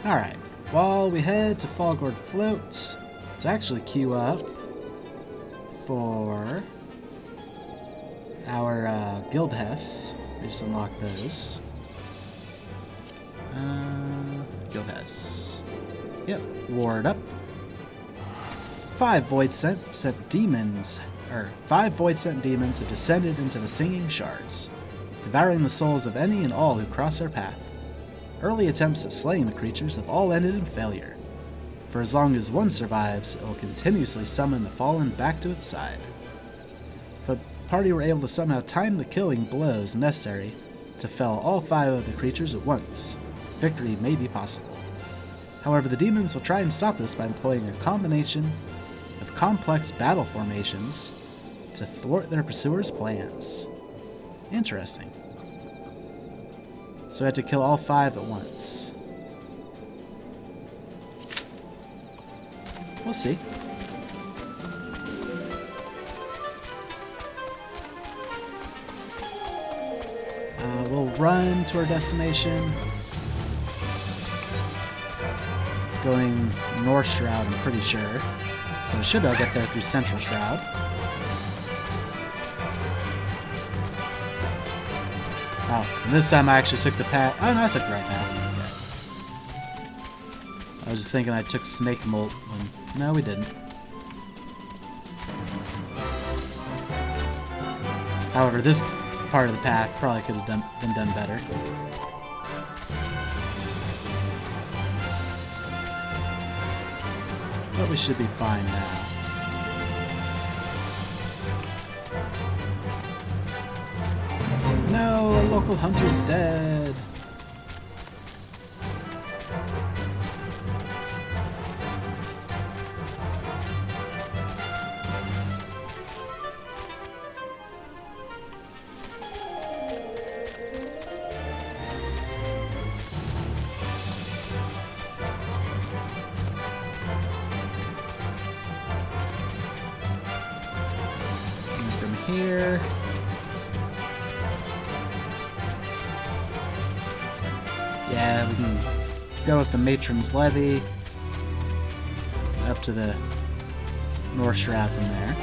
Alright, while we head to Foglord Floats, let's actually queue up for our guildhests. We just unlocked those. Guildhests. Yep, ward up. 5 void sent demons have descended into the singing shards, devouring the souls of any and all who cross our path. Early attempts at slaying the creatures have all ended in failure. For as long as one survives, it will continuously summon the fallen back to its side. If a party were able to somehow time the killing blows necessary to fell all 5 of the creatures at once, victory may be possible. However, the demons will try and stop this by employing a combination of complex battle formations to thwart their pursuers' plans. Interesting. So I had to kill all 5 at once. We'll see. We'll run to our destination. Going North Shroud, I'm pretty sure. So we should be able to get there through Central Shroud. Oh, and this time I actually took the path. Oh, no, I took the right path. Okay. I was just thinking I took Snake Molt when... No, we didn't. However, this part of the path probably could have been done better. But we should be fine now. No, a local hunter's dead. Here. Yeah, we can go with the Matron's Levy up to the North Shroud from there.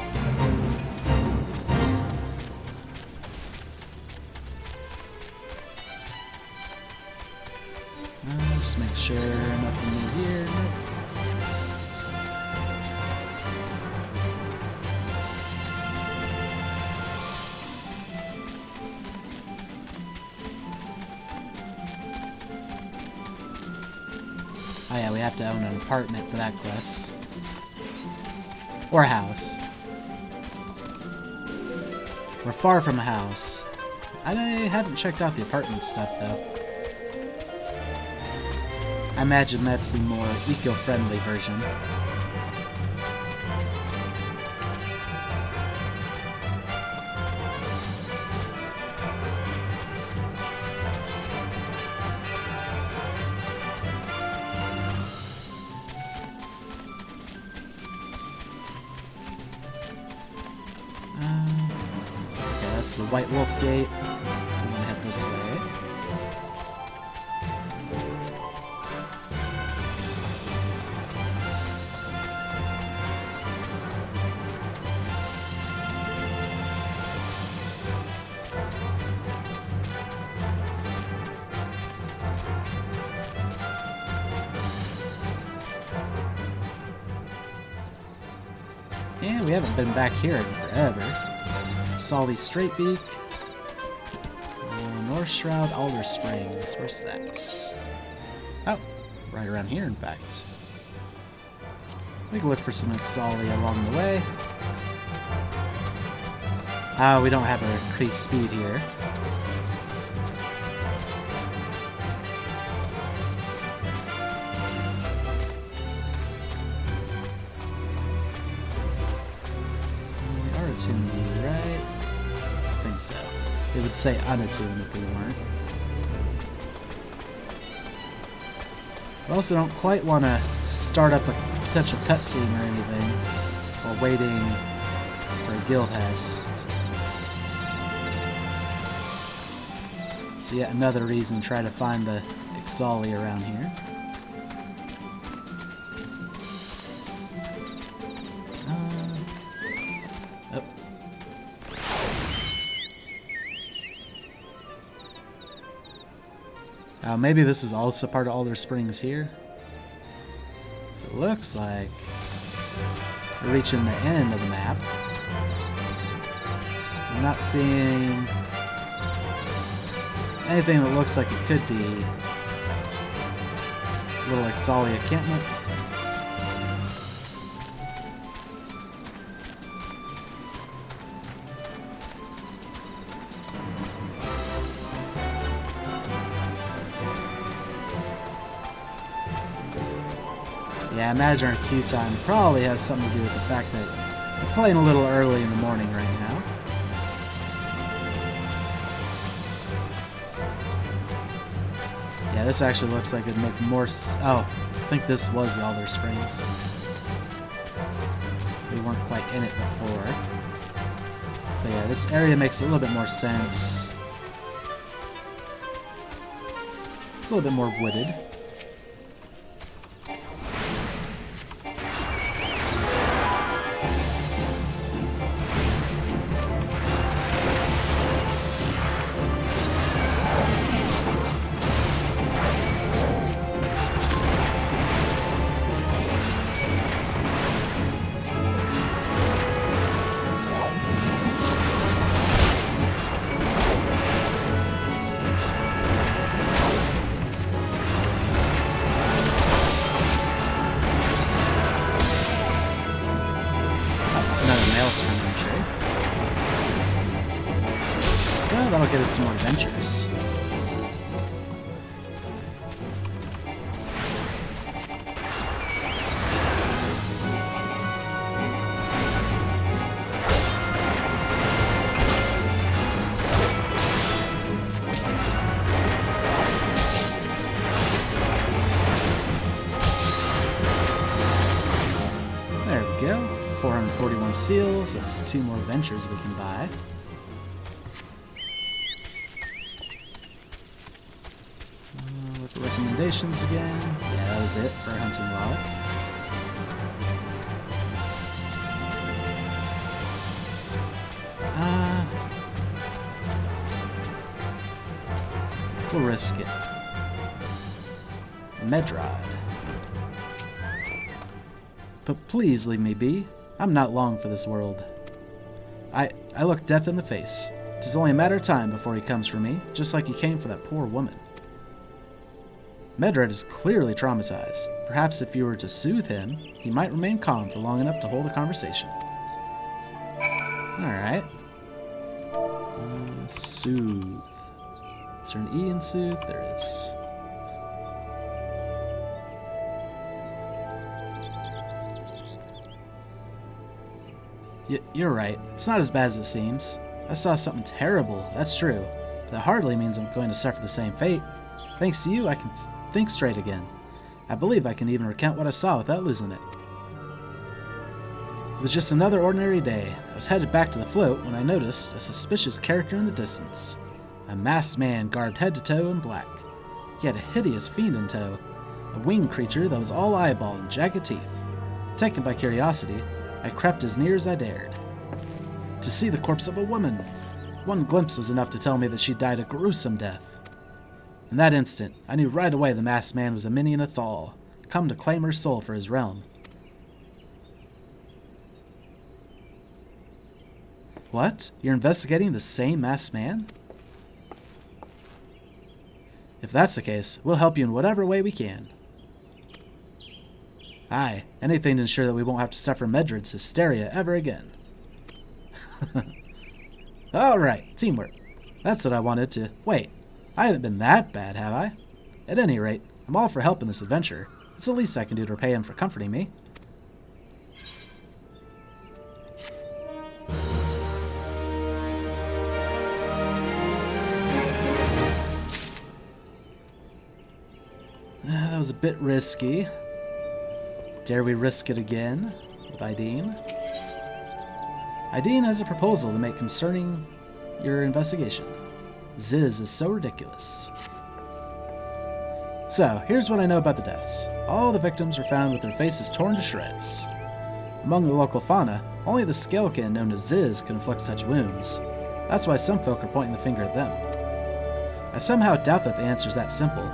Just make sure nothing new here. Nope. Oh yeah, we have to own an apartment for that quest. Or a house. We're far from a house. I haven't checked out the apartment stuff, though. I imagine that's the more eco-friendly version. The White Wolf Gate. I'm gonna head this way. Yeah, we haven't been back here in forever. Solly Straightbeak. North Shroud, Alder Springs. Where's that? Oh, right around here, in fact. We can look for some Exali along the way. Oh, we don't have our increased speed here. Right? I think so. It would say unattuned if we weren't. We also don't quite want to start up a potential cutscene or anything while waiting for a guildhest. So yet another reason to try to find the Exali around here. Maybe this is also part of Alder Springs here. So it looks like we're reaching the end of the map. I'm not seeing anything that looks like it could be a little Exali encampment. Yeah, I imagine our queue time probably has something to do with the fact that we're playing a little early in the morning right now. Yeah, this actually looks like it'd make more oh, I think this was the Alder Springs. We weren't quite in it before. But yeah, this area makes a little bit more sense. It's a little bit more wooded. So that'll get us some more adventures. There we go. 441 seals. That's 2 more ventures we can buy. With the recommendations again. Yeah, that was it for Hunting Log. We'll risk it. Medrod. But please leave me be. I'm not long for this world. I look death in the face. 'Tis only a matter of time before he comes for me, just like he came for that poor woman. Medred is clearly traumatized. Perhaps if you were to soothe him, he might remain calm for long enough to hold a conversation. Alright. Soothe. Is there an E in soothe? There is. You're right. It's not as bad as it seems. I saw something terrible, that's true. But that hardly means I'm going to suffer the same fate. Thanks to you, I can think straight again. I believe I can even recount what I saw without losing it. It was just another ordinary day. I was headed back to the float when I noticed a suspicious character in the distance. A masked man garbed head to toe in black. He had a hideous fiend in tow. A winged creature that was all eyeball and jagged teeth. Taken by curiosity, I crept as near as I dared. To see the corpse of a woman. One glimpse was enough to tell me that she died a gruesome death. In that instant, I knew right away the masked man was a minion of Thal, come to claim her soul for his realm. What? You're investigating the same masked man? If that's the case, we'll help you in whatever way we can. Aye, anything to ensure that we won't have to suffer Medred's hysteria ever again. Alright, teamwork. That's what I wanted to... Wait, I haven't been that bad, have I? At any rate, I'm all for helping this adventure. It's the least I can do to repay him for comforting me. That was a bit risky. Dare we risk it again with Ideen? Ideen has a proposal to make concerning your investigation. Ziz is so ridiculous. So, here's what I know about the deaths. All the victims were found with their faces torn to shreds. Among the local fauna, only the scalekin known as Ziz could inflict such wounds. That's why some folk are pointing the finger at them. I somehow doubt that the answer's that simple.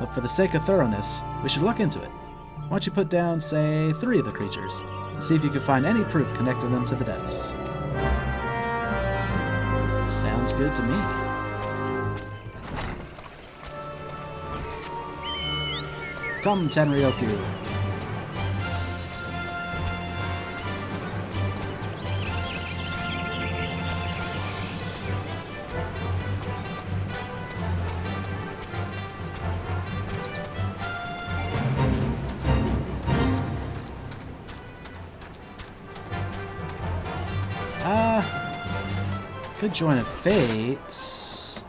but for the sake of thoroughness, we should look into it. Why don't you put down, say, 3 of the creatures, and see if you can find any proof connecting them to the deaths. Sounds good to me. Come, Tenryoku. Could join a Fates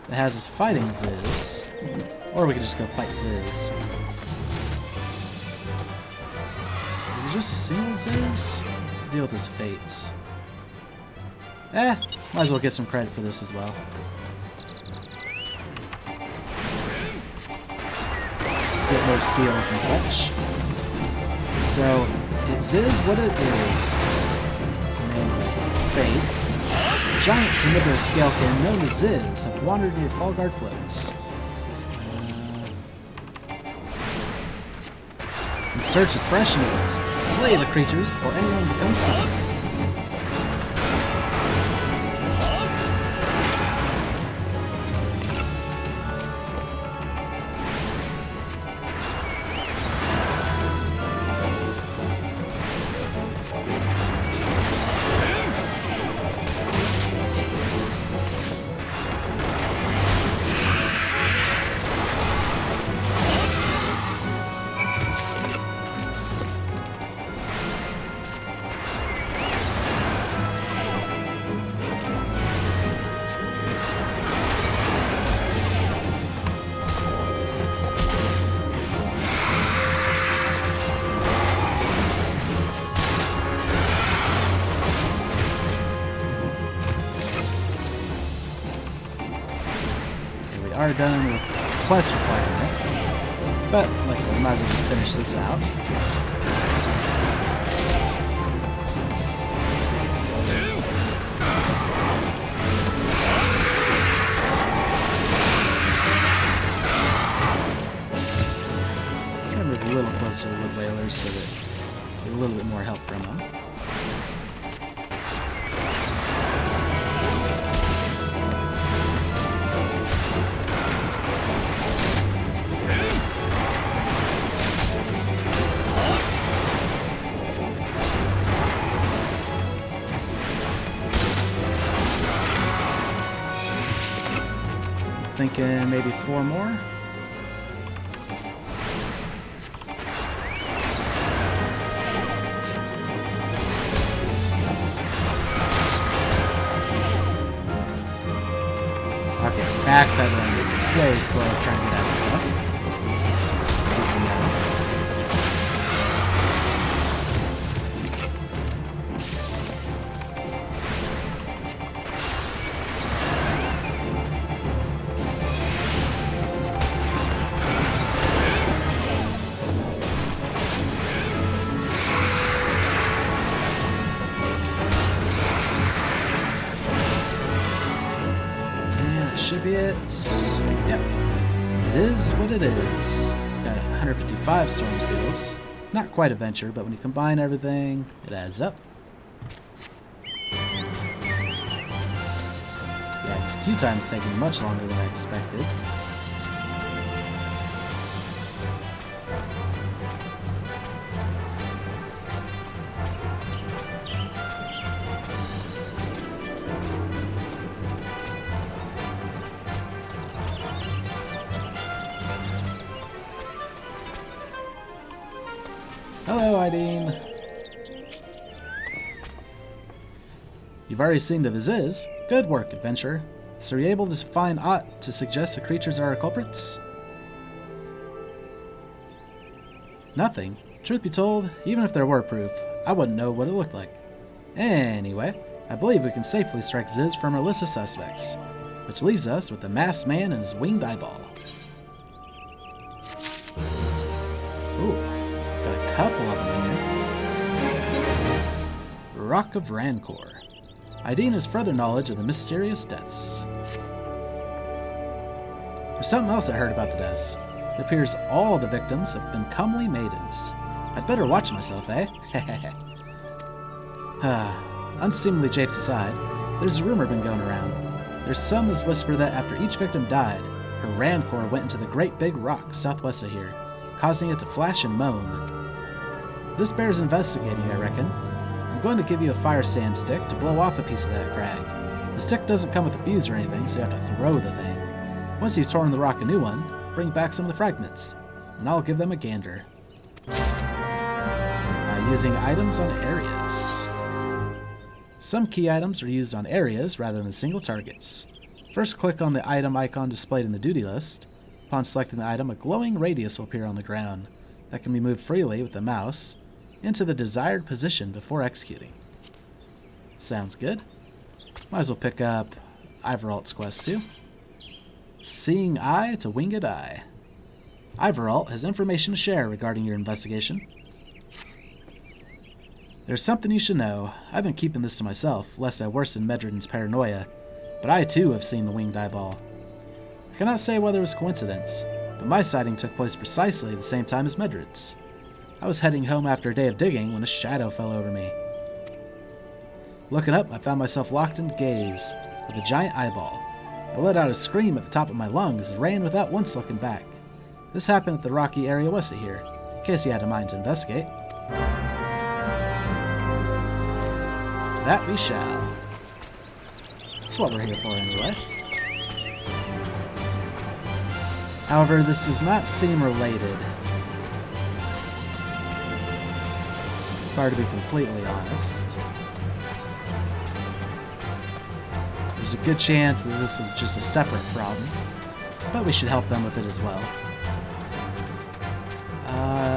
that has us fighting Ziz. Or we could just go fight Ziz. Is it just a single Ziz? What's the deal with this Fates? Might as well get some credit for this as well. Get more seals and such. So, is Ziz what it is? It's the name of Fate. Giant carnivorous scalekin known as Ziz have wandered near Fallguard floats. In search of fresh meals, slay the creatures before anyone becomes summoned. Are done with quest requirement, but like I said, we might as well just finish this out. Try to move a little closer to Wood Whalers so that we get a little bit more help from them. Thinking maybe 4 more. Okay, backpedaling is way slow trying to get out of stuff. Good to know. Should be it. Yep. It is what it is. Got 155 storm seals. Not quite a venture, but when you combine everything, it adds up. Yeah, its queue time's taking much longer than I expected. Hello, Ideen. You've already seen to the Ziz. Good work, adventurer. So are you able to find aught to suggest the creatures are our culprits? Nothing. Truth be told, even if there were proof, I wouldn't know what it looked like. Anyway, I believe we can safely strike Ziz from our list of suspects, which leaves us with the masked man and his winged eyeball. Ooh. Got a couple of them here. Rock of Rancor. Ideen has further knowledge of the mysterious deaths. There's something else I heard about the deaths. It appears all the victims have been comely maidens. I'd better watch myself, eh? Unseemly japes aside, there's a rumor been going around. There's some as whisper that after each victim died, her rancor went into the great big rock southwest of here, causing it to flash and moan. This bears investigating, I reckon. I'm going to give you a fire sand stick to blow off a piece of that crag. The stick doesn't come with a fuse or anything, so you have to throw the thing. Once you've torn the rock a new one, bring back some of the fragments, and I'll give them a gander. Using items on areas. Some key items are used on areas rather than single targets. First, click on the item icon displayed in the duty list. Upon selecting the item, a glowing radius will appear on the ground that can be moved freely with the mouse into the desired position before executing. Sounds good. Might as well pick up Ivoralt's quest too. Seeing eye to winged eye. Ivoralt has information to share regarding your investigation. There's something you should know. I've been keeping this to myself, lest I worsen Medrin's paranoia, but I too have seen the winged eyeball. I cannot say whether it was coincidence, but my sighting took place precisely the same time as Medrin's. I was heading home after a day of digging when a shadow fell over me. Looking up, I found myself locked in gaze with a giant eyeball. I let out a scream at the top of my lungs and ran without once looking back. This happened at the rocky area west of here, in case you had a mind to investigate. That we shall. That's what we're here for anyway. However, this does not seem related. If I were to be completely honest. There's a good chance that this is just a separate problem, but we should help them with it as well.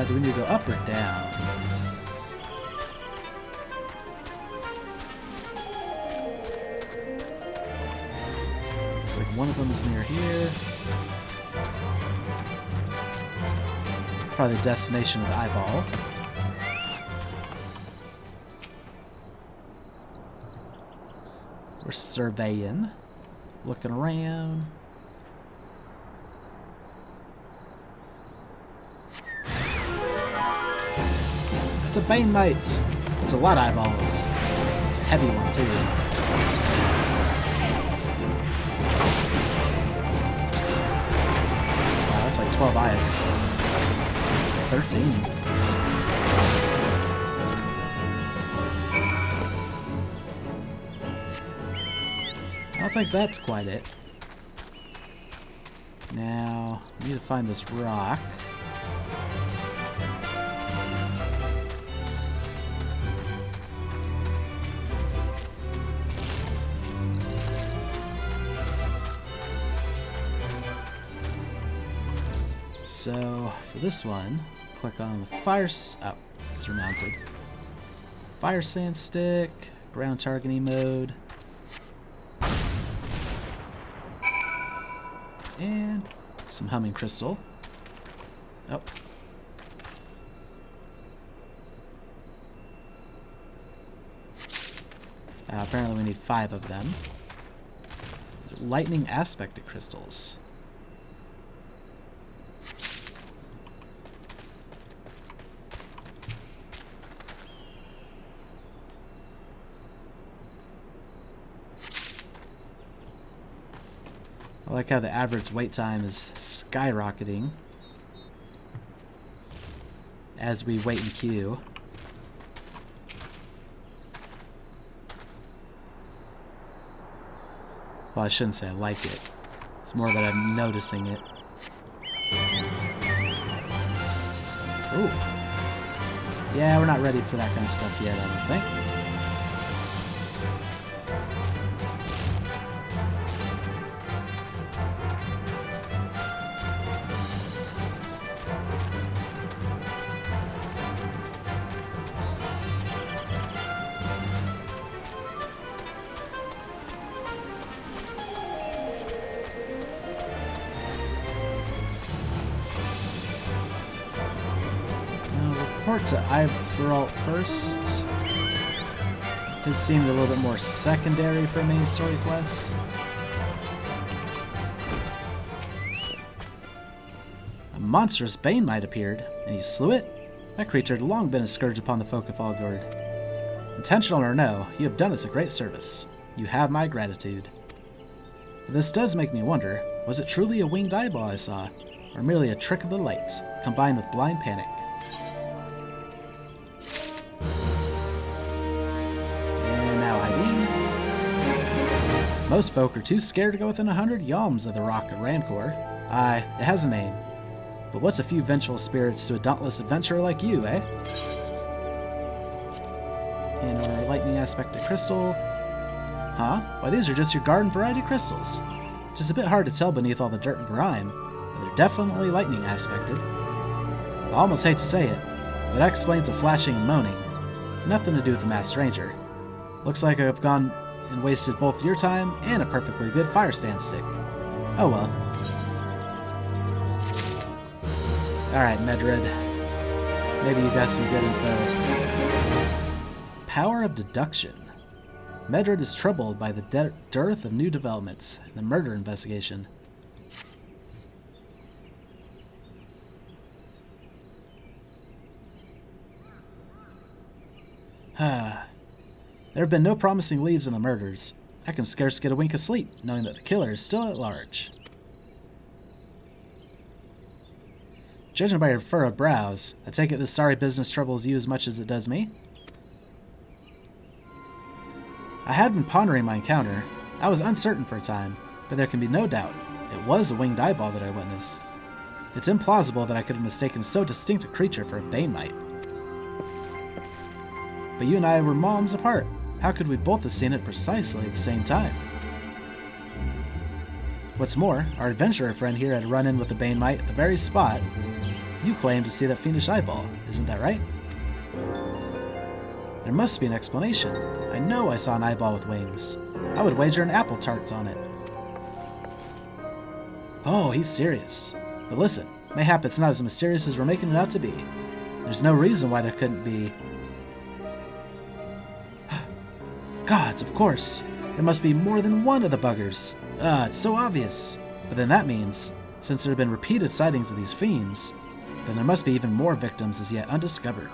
Do we need to go up or down? Looks like one of them is near here. Probably the destination of the eyeball. We're surveying, looking around. It's a Bane Mite. It's a lot of eyeballs. It's a heavy one too. Wow, that's like 12 eyes. 13. I don't think that's quite it. Now, we need to find this rock. So, for this one, click on the fire... Oh, it's remounted. Fire sand stick, ground targeting mode. And some humming crystal. Oh. Apparently we need 5 of them. Lightning aspected crystals. I like how the average wait time is skyrocketing as we wait in queue. Well, I shouldn't say I like it. It's more that I'm noticing it. Ooh. Yeah, we're not ready for that kind of stuff yet, I don't think. To Ivoralt first. His seemed a little bit more secondary for main story quests. monstrous Banemite appeared, and you slew it? That creature had long been a scourge upon the folk of Algord. Intentional or no, you have done us a great service. You have my gratitude. But this does make me wonder, was it truly a winged eyeball I saw, or merely a trick of the light, combined with blind panic? And now ID. Most folk are too scared to go within 100 yalms of the Rock of Rancor. Aye, it has a name. But what's a few vengeful spirits to a dauntless adventurer like you, eh? And our lightning aspected crystal. Huh? Why, these are just your garden variety crystals. Just a bit hard to tell beneath all the dirt and grime, but they're definitely lightning aspected. I almost hate to say it, but that explains the flashing and moaning. Nothing to do with the Masked Ranger. Looks like I've gone and wasted both your time and a perfectly good fire stand stick. Oh well. Alright, Medred. Maybe you got some good info. Power of deduction. Medred is troubled by the dearth of new developments in the murder investigation. There have been no promising leads in the murders. I can scarce get a wink of sleep, knowing that the killer is still at large. Judging by your furrowed brows, I take it this sorry business troubles you as much as it does me? I had been pondering my encounter. I was uncertain for a time, but there can be no doubt. It was a winged eyeball that I witnessed. It's implausible that I could have mistaken so distinct a creature for a Banemite. But you and I were moms apart. How could we both have seen it precisely at the same time? What's more, our adventurer friend here had a run-in with the Banemite at the very spot. You claim to see that fiendish eyeball, isn't that right? There must be an explanation. I know I saw an eyeball with wings. I would wager an apple tart on it. Oh, he's serious. But listen, mayhap it's not as mysterious as we're making it out to be. There's no reason why there couldn't be... Gods, of course. There must be more than one of the buggers. It's so obvious. But then that means, since there have been repeated sightings of these fiends, then there must be even more victims as yet undiscovered.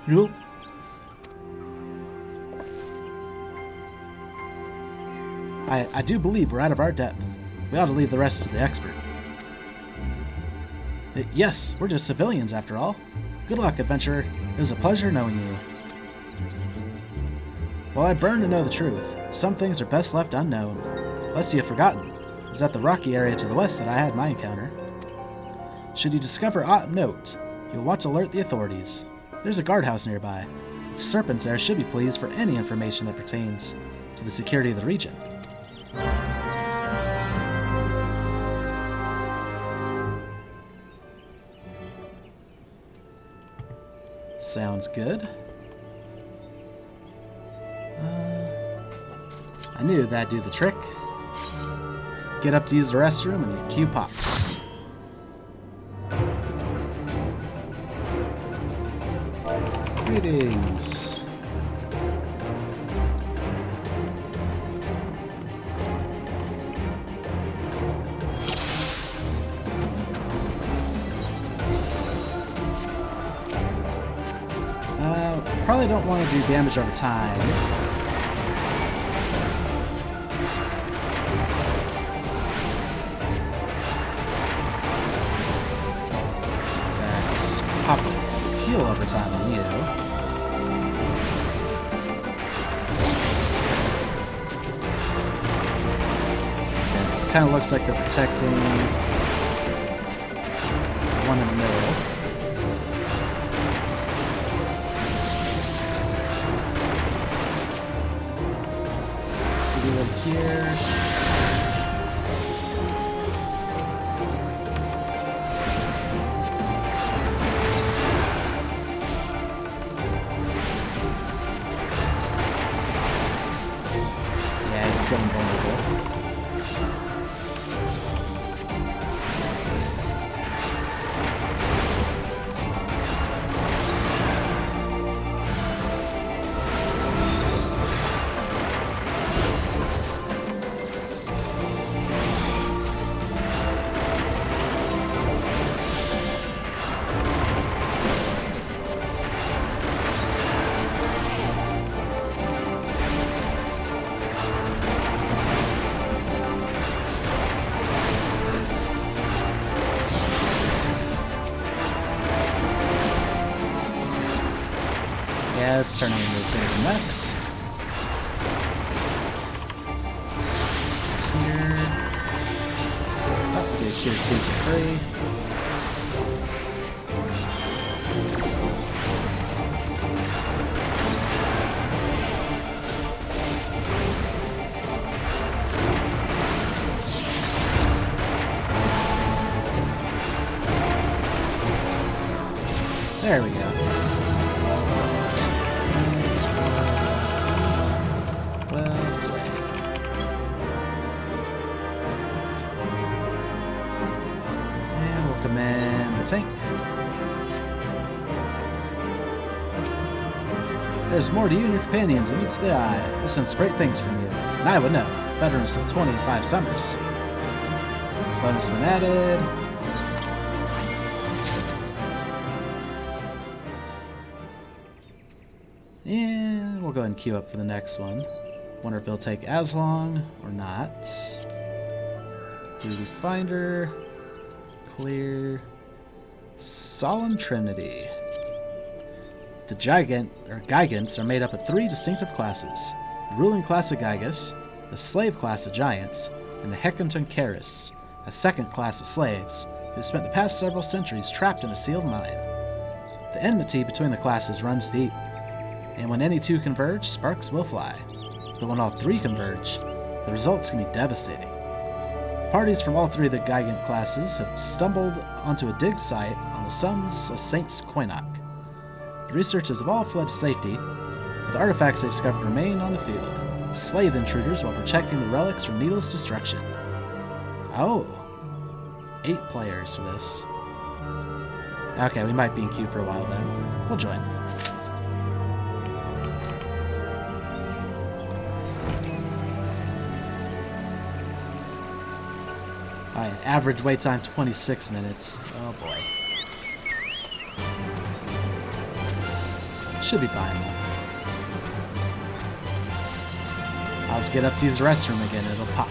Nope. I do believe we're out of our depth. We ought to leave the rest to the expert. Yes, we're just civilians after all. Good luck, adventurer. It was a pleasure knowing you. While I burn to know the truth, some things are best left unknown. Lest you have forgotten, it was at the rocky area to the west that I had my encounter. Should you discover aught of note, you'll want to alert the authorities. There's a guardhouse nearby. The serpents there should be pleased for any information that pertains to the security of the region. Sounds good. I knew that'd do the trick. Get up to use the restroom and your cue pops. Greetings. Probably don't want to do damage over time. Just pop heal over time on you. Kind of looks like they're protecting one in the middle. Here. Yeah, it's still invulnerable. Yeah, let's turn them into a bit of a mess. Here. Oh, get a cure 2 for free. There we go. Well played. And we'll command the tank. There's more to you and your companions than meets the eye. I sense great things from you. And I would know. Veterans of 25 summers. Bonus been added. And we'll go ahead and queue up for the next one. Wonder if it'll take as long or not. Duty Finder. Clear. Solemn Trinity. The Gigants are made up of 3 distinctive classes. The ruling class of Gigas, the slave class of Giants, and the Hecaton Charis, a second class of slaves, who spent the past several centuries trapped in a sealed mine. The enmity between the classes runs deep, and when any 2 converge, sparks will fly. But when all 3 converge, the results can be devastating. Parties from all 3 of the Gigant classes have stumbled onto a dig site on the Sons of Saints Koinok. The researchers have all fled to safety, but the artifacts they discovered remain on the field. Slay the intruders while protecting the relics from needless destruction. Oh, 8 players for this. Okay, we might be in queue for a while then. We'll join. Alright, average wait time 26 minutes. Oh boy. Should be fine. I'll just get up to use the restroom again, it'll pop.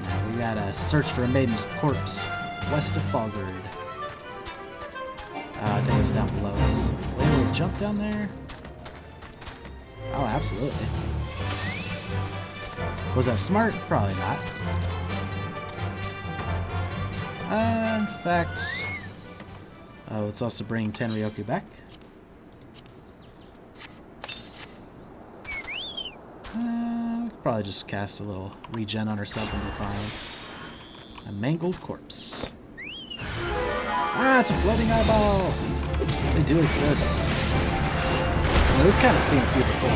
Now we gotta search for a Maiden's corpse west of Falgard. I think it's down below us. Will we able to jump down there? Oh, absolutely. Was that smart? Probably not. In fact... Oh, let's also bring Tenryoku back. We could probably just cast a little regen on herself and be fine. A mangled corpse. Ah, it's a floating eyeball! They do exist. Well, we've kind of seen a few before.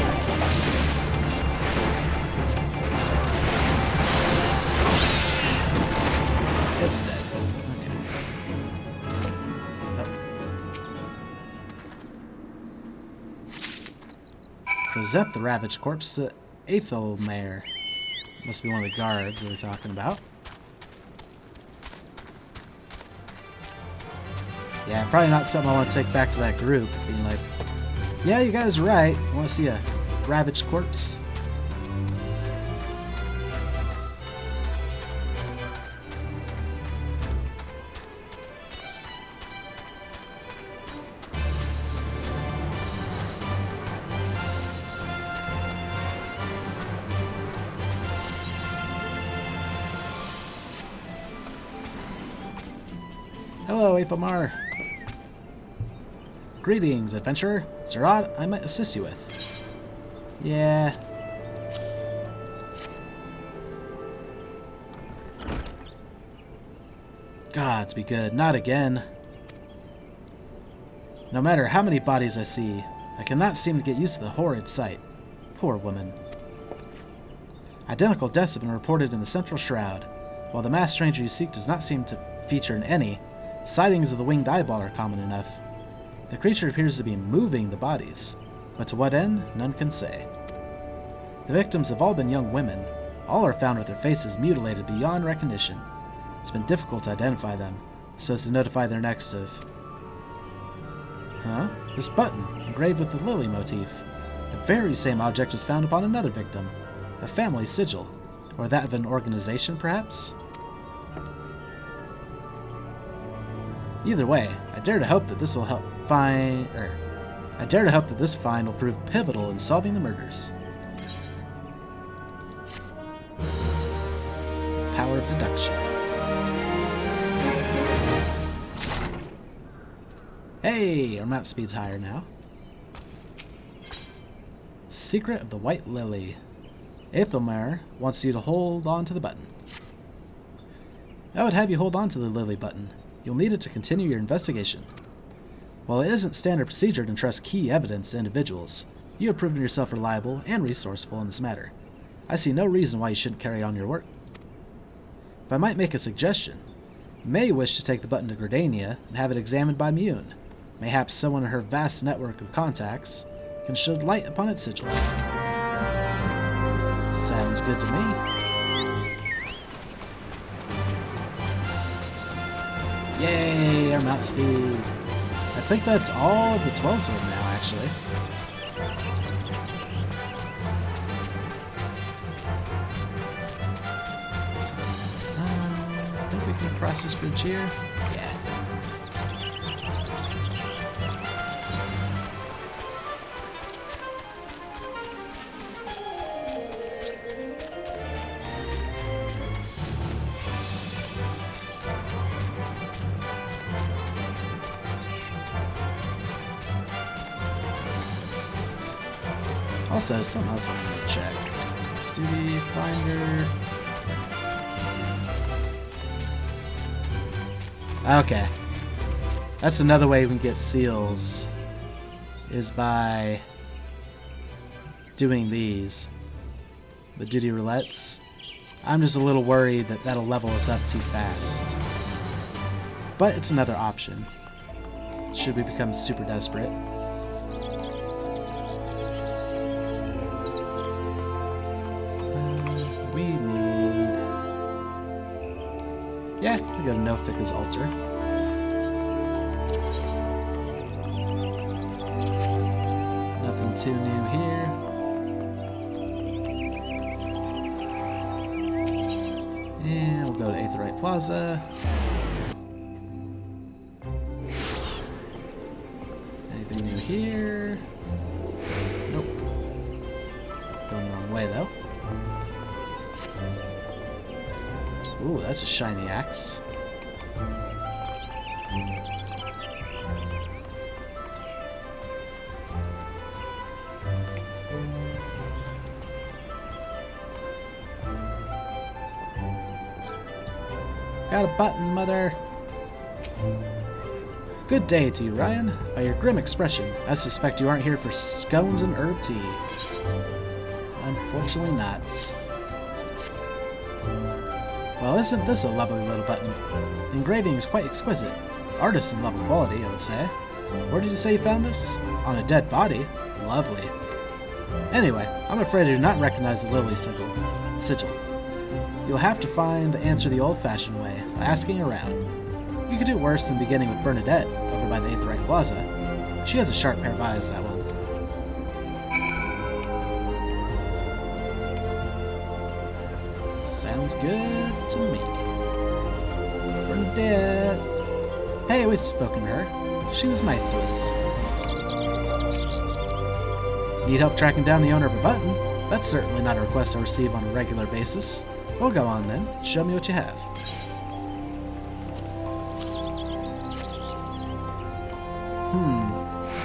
It's dead. Okay. Present the ravaged corpse to Aethelmare. Must be one of the guards we were talking about. Yeah, probably not something I want to take back to that group. Being like, yeah, you guys are right. I want to see a ravaged corpse. Hello, Aethelmar. Greetings, adventurer. Is there aught I might assist you with? Yeah. Gods be good, not again. No matter how many bodies I see, I cannot seem to get used to the horrid sight. Poor woman. Identical deaths have been reported in the Central Shroud. While the masked stranger you seek does not seem to feature in any, sightings of the winged eyeball are common enough. The creature appears to be moving the bodies, but to what end, none can say. The victims have all been young women. All are found with their faces mutilated beyond recognition. It's been difficult to identify them, so as to notify their next of... Huh? This button, engraved with the lily motif. The very same object was found upon another victim. A family sigil. Or that of an organization, perhaps? Either way, I dare to hope that this will help find... I dare to hope that this find will prove pivotal in solving the murders. Power of deduction. Hey! Our mount speed's higher now. Secret of the White Lily. Aethelmar wants you to hold on to the button. I would have you hold on to the Lily button. You'll need it to continue your investigation. While it isn't standard procedure to trust key evidence to individuals, you have proven yourself reliable and resourceful in this matter. I see no reason why you shouldn't carry on your work. If I might make a suggestion, you may wish to take the button to Gridania and have it examined by Mune. Mayhaps someone in her vast network of contacts can shed light upon its sigil. Sounds good to me. Yay, our mount speed. I think that's all of the 12 sword now, actually. I think we can cross this bridge here. Yeah. Also, something else I'm going to check. Duty finder. Okay. That's another way we can get seals. Is by doing these. The duty roulettes. I'm just a little worried that that'll level us up too fast. But it's another option. Should we become super desperate. We need... Yeah, we got a Nofika's altar. Nothing too new here. And we'll go to Aetherite Plaza. Anything new here? Nope. Going the wrong way though. Ooh, that's a shiny axe. Got a button, mother. Good day to you, Ryan. By your grim expression, I suspect you aren't here for scones and herb tea. Unfortunately not. Well, isn't this a lovely little button? The engraving is quite exquisite. Artisan level quality, I would say. Where did you say you found this? On a dead body? Lovely. Anyway, I'm afraid I do not recognize the lily sigil. You'll have to find the answer the old-fashioned way, by asking around. You could do worse than beginning with Bernadette, over by the Aetherite Plaza. She has a sharp pair of eyes, that one. Sounds good to me. Bernadette. Hey, we've spoken to her. She was nice to us. Need help tracking down the owner of a button? That's certainly not a request I receive on a regular basis. Well, go on then. Show me what you have.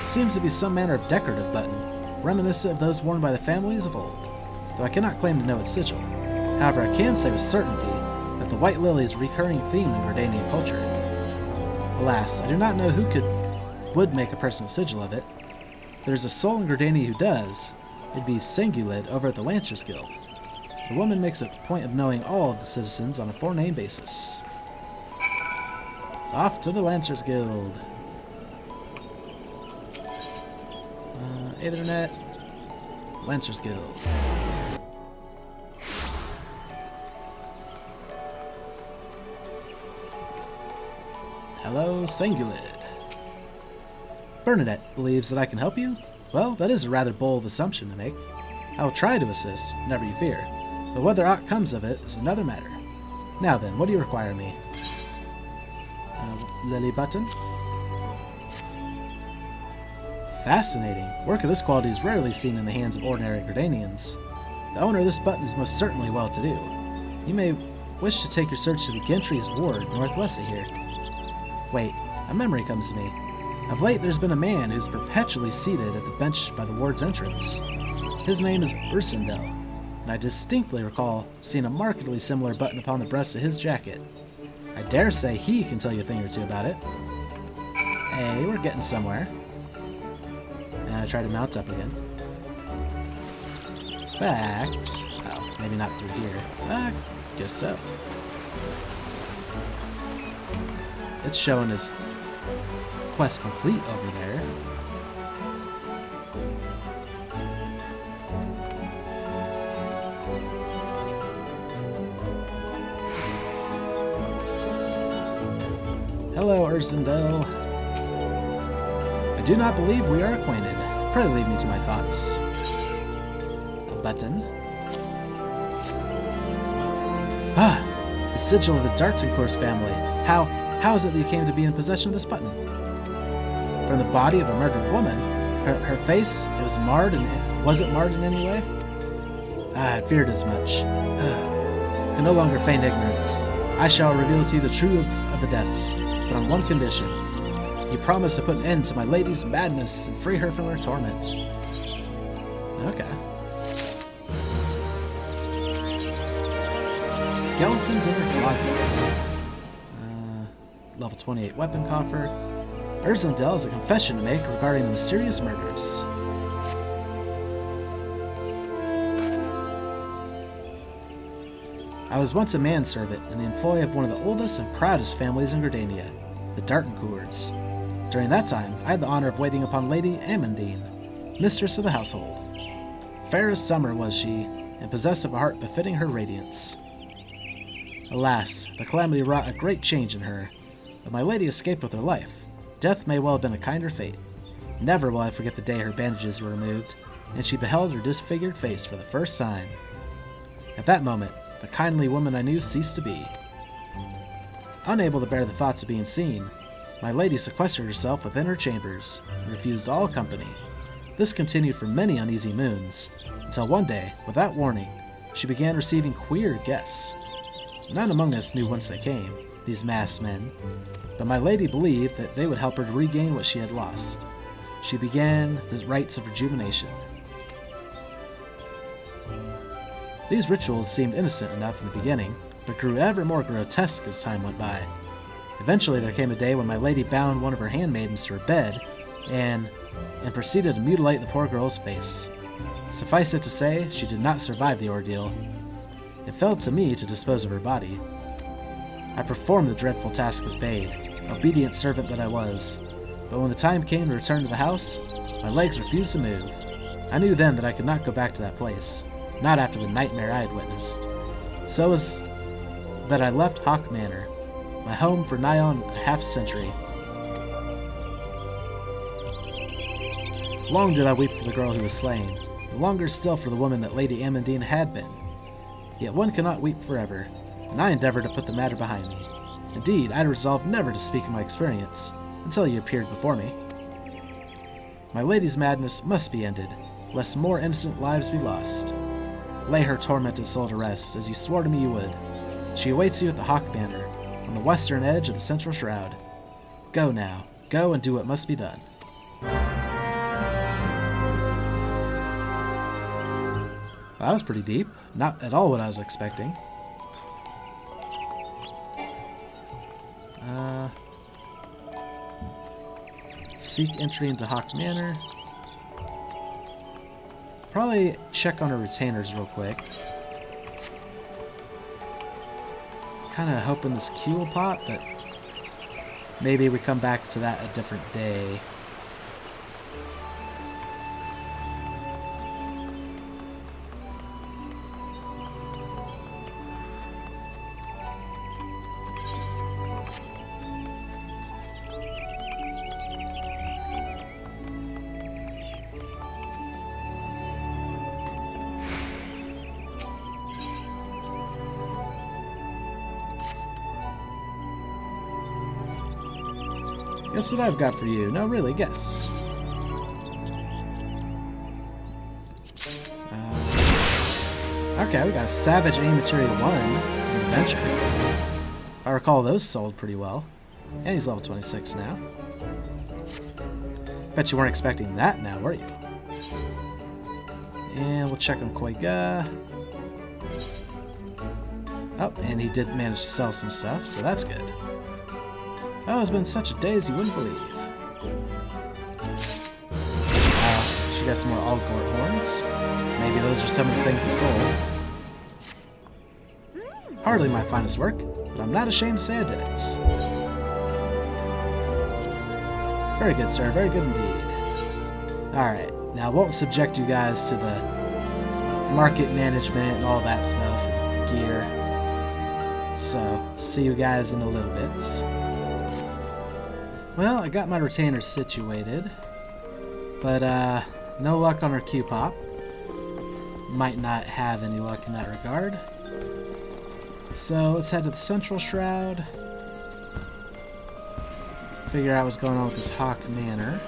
Seems to be some manner of decorative button, reminiscent of those worn by the families of old, though I cannot claim to know its sigil. However, I can say with certainty that the White Lily is a recurring theme in Gridanian culture. Alas, I do not know who would make a personal sigil of it. If there's a soul in Gridania who does, it'd be Sengulid over at the Lancers Guild. The woman makes a point of knowing all of the citizens on a forename basis. Off to the Lancers Guild. Ethernet. Lancers Guild. Hello, Sengulid. Bernadette believes that I can help you? Well, that is a rather bold assumption to make. I will try to assist, never you fear. But whether aught comes of it is another matter. Now then, what do you require of me? Lily button? Fascinating. Work of this quality is rarely seen in the hands of ordinary Gridanians. The owner of this button is most certainly well-to-do. You may wish to take your search to the Gentry's ward northwest of here. Wait, a memory comes to me. Of late there's been a man who's perpetually seated at the bench by the ward's entrance. His name is Ursendel, and I distinctly recall seeing a markedly similar button upon the breast of his jacket. I dare say he can tell you a thing or two about it. Hey, we're getting somewhere. And I try to mount up again. Fact... Oh, maybe not through here. I guess so. It's showing his quest complete over there. Hello, Ursendel. I do not believe we are acquainted. Pray leave me to my thoughts. A button. Ah! The sigil of the Dartoncourt family. How is it that you came to be in possession of this button? From the body of a murdered woman? Her face, it was marred, and was it marred in any way? I feared as much. I can no longer feign ignorance. I shall reveal to you the truth of the deaths, but on one condition. You promise to put an end to my lady's madness and free her from her torment. Okay. Skeletons in her closets. Level 28 weapon coffer. Ursendel has a confession to make regarding the mysterious murders. I was once a manservant in the employ of one of the oldest and proudest families in Gridania, the Dartoncourts. During that time, I had the honor of waiting upon Lady Amandine, mistress of the household. Fair as summer was she, and possessed of a heart befitting her radiance. Alas, the calamity wrought a great change in her, but my lady escaped with her life. Death may well have been a kinder fate. Never will I forget the day her bandages were removed, and she beheld her disfigured face for the first time. At that moment, the kindly woman I knew ceased to be. Unable to bear the thoughts of being seen, my lady sequestered herself within her chambers and refused all company. This continued for many uneasy moons, until one day, without warning, she began receiving queer guests. None among us knew whence they came, these masked men, but my lady believed that they would help her to regain what she had lost. She began the rites of rejuvenation. These rituals seemed innocent enough in the beginning, but grew ever more grotesque as time went by. Eventually there came a day when my lady bound one of her handmaidens to her bed and proceeded to mutilate the poor girl's face. Suffice it to say, she did not survive the ordeal. It fell to me to dispose of her body. I performed the dreadful task as bade, obedient servant that I was, but when the time came to return to the house, my legs refused to move. I knew then that I could not go back to that place, not after the nightmare I had witnessed. So it was that I left Hawk Manor, my home for nigh on a half-century. Long did I weep for the girl who was slain, and longer still for the woman that Lady Amandine had been. Yet one cannot weep forever, and I endeavored to put the matter behind me. Indeed, I had resolved never to speak of my experience, until you appeared before me. My lady's madness must be ended, lest more innocent lives be lost. Lay her tormented soul to rest, as you swore to me you would. She awaits you at the Hawk Banner, on the western edge of the Central Shroud. Go now, go and do what must be done. Well, that was pretty deep. Not at all what I was expecting. Seek entry into Hawk Manor. Probably check on our retainers real quick. Kind of hoping this queue will pop, but maybe we come back to that a different day. Guess what I've got for you? No, really, guess. Okay, we got Savage A Material 1 from Adventure. If I recall, those sold pretty well. And he's level 26 now. Bet you weren't expecting that now, were you? And we'll check on Koiga. Oh, and he did manage to sell some stuff, so that's good. Oh, it's been such a daze you wouldn't believe. She got some more Algort horns. Maybe those are some of the things he sold. Hardly my finest work, but I'm not ashamed to say I did it. Very good, sir. Very good indeed. Alright, now I won't subject you guys to the market management and all that stuff, and gear. So, see you guys in a little bit. Well, I got my retainers situated, but no luck on our Q-Pop. Might not have any luck in that regard. So let's head to the Central Shroud. Figure out what's going on with this Hawk Manor.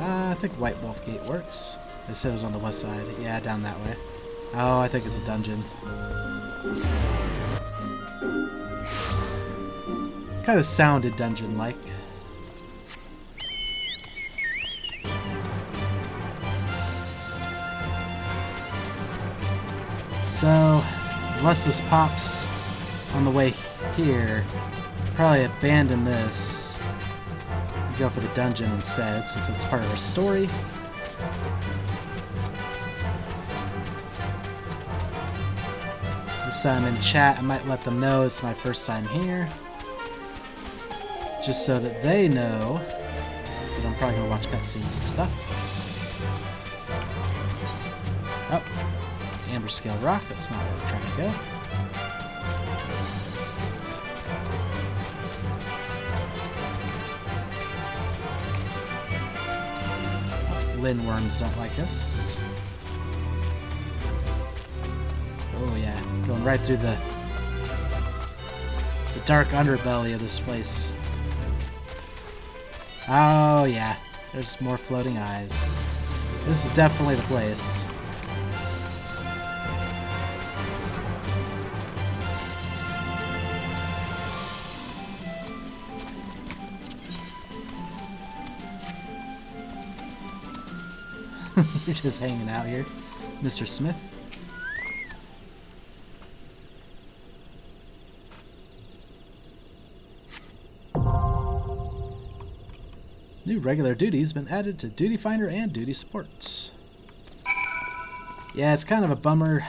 I think White Wolf Gate works. They said it was on the west side. Yeah, down that way. Oh, I think it's a dungeon. Kind of sounded dungeon-like. So, unless this pops on the way here, probably abandon this and go for the dungeon instead, since it's part of our story. This time in chat, I might let them know it's my first time here, just so that they know that I'm probably going to watch cutscenes and stuff. Oh, Amber Scale Rock, that's not where we're trying to go. Lindworms don't like us. Oh yeah, going right through the dark underbelly of this place. Oh yeah, there's more floating eyes. This is definitely the place. You're just hanging out here, Mr. Smith. New regular duties been added to Duty Finder and Duty Support. Yeah, it's kind of a bummer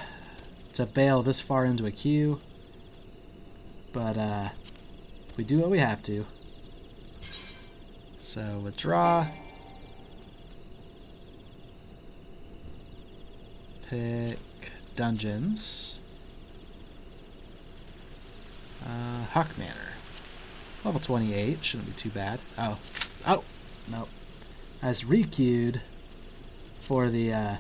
to bail this far into a queue, but we do what we have to. So withdraw. Pick dungeons. Hawk Manor. Level 28, shouldn't be too bad. Oh, nope. I was re-queued for the,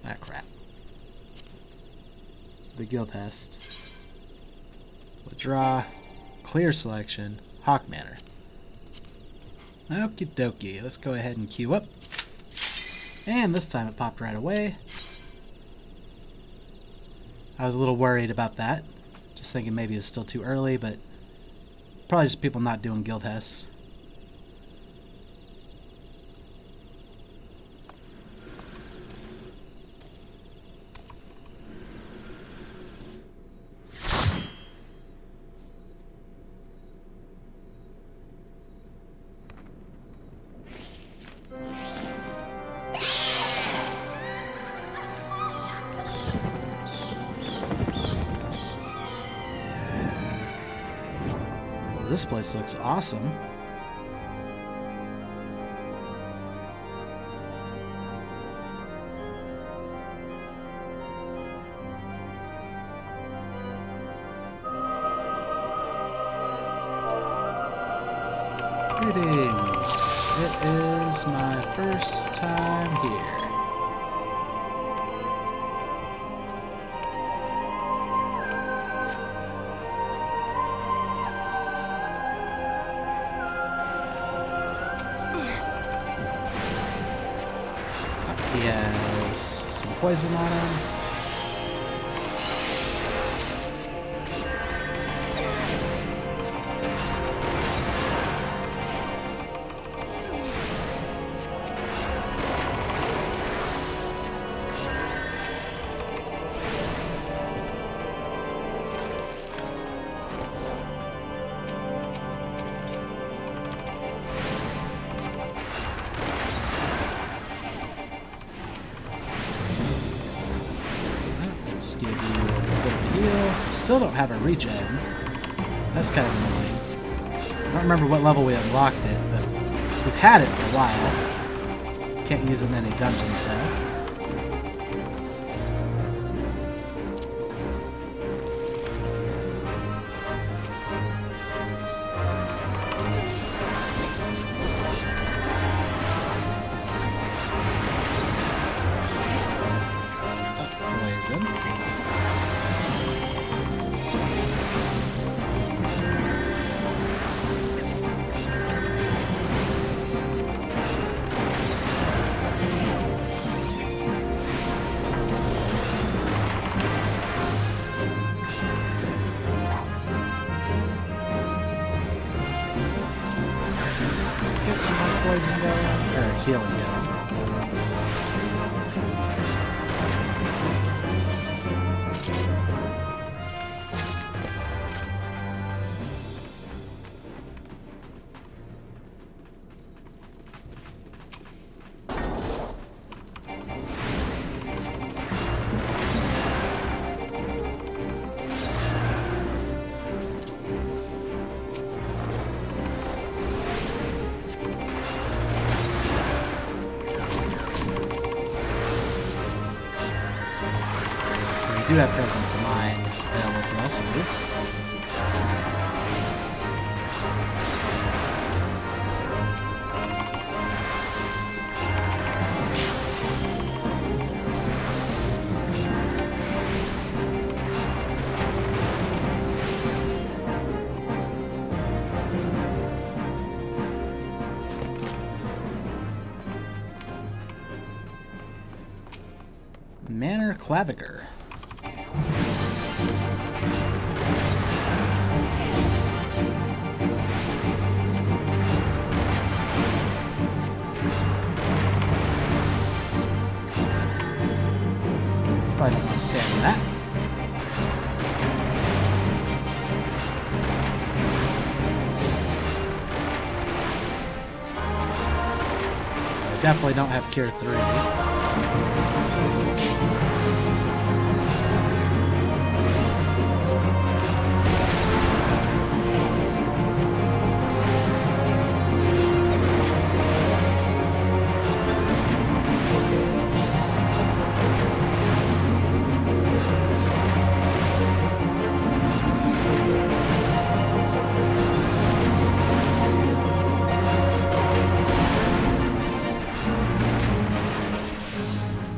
crap. The guildhest. Withdraw. Clear selection. Hawk Manor. Okie dokie, let's go ahead and queue up. And this time it popped right away. I was a little worried about that. Just thinking maybe it's still too early, but probably just people not doing guildhests. This place looks awesome. Greetings. It is my first time here. He has some poison on him. Let's give you a bit of a heal. Still don't have a regen. That's kind of annoying. I don't remember what level we unlocked it, but we've had it for a while. Can't use it in any dungeons, though. Poison. Get some more poison going, or healing going. We do have Presence of Mind available to us, at least. Manor Claviger. Probably don't understand that. I definitely don't have Cure 3.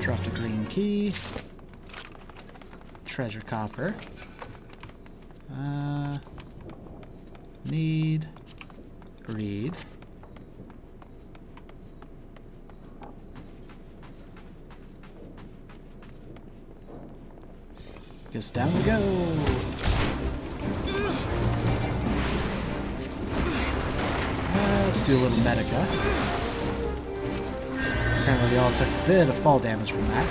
Dropped a green key. Treasure coffer. Need. Greed. Guess down we go. Let's do a little Medica. Apparently we all took a bit of fall damage from that.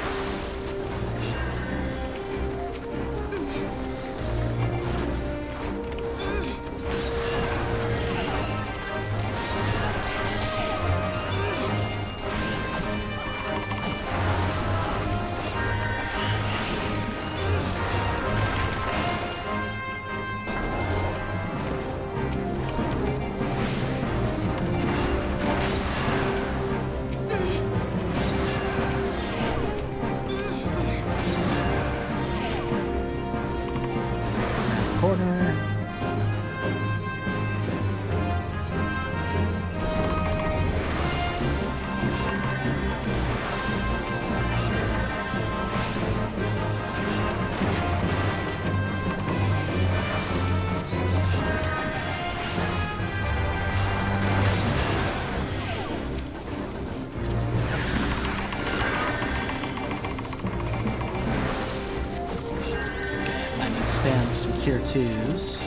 Cure 2s.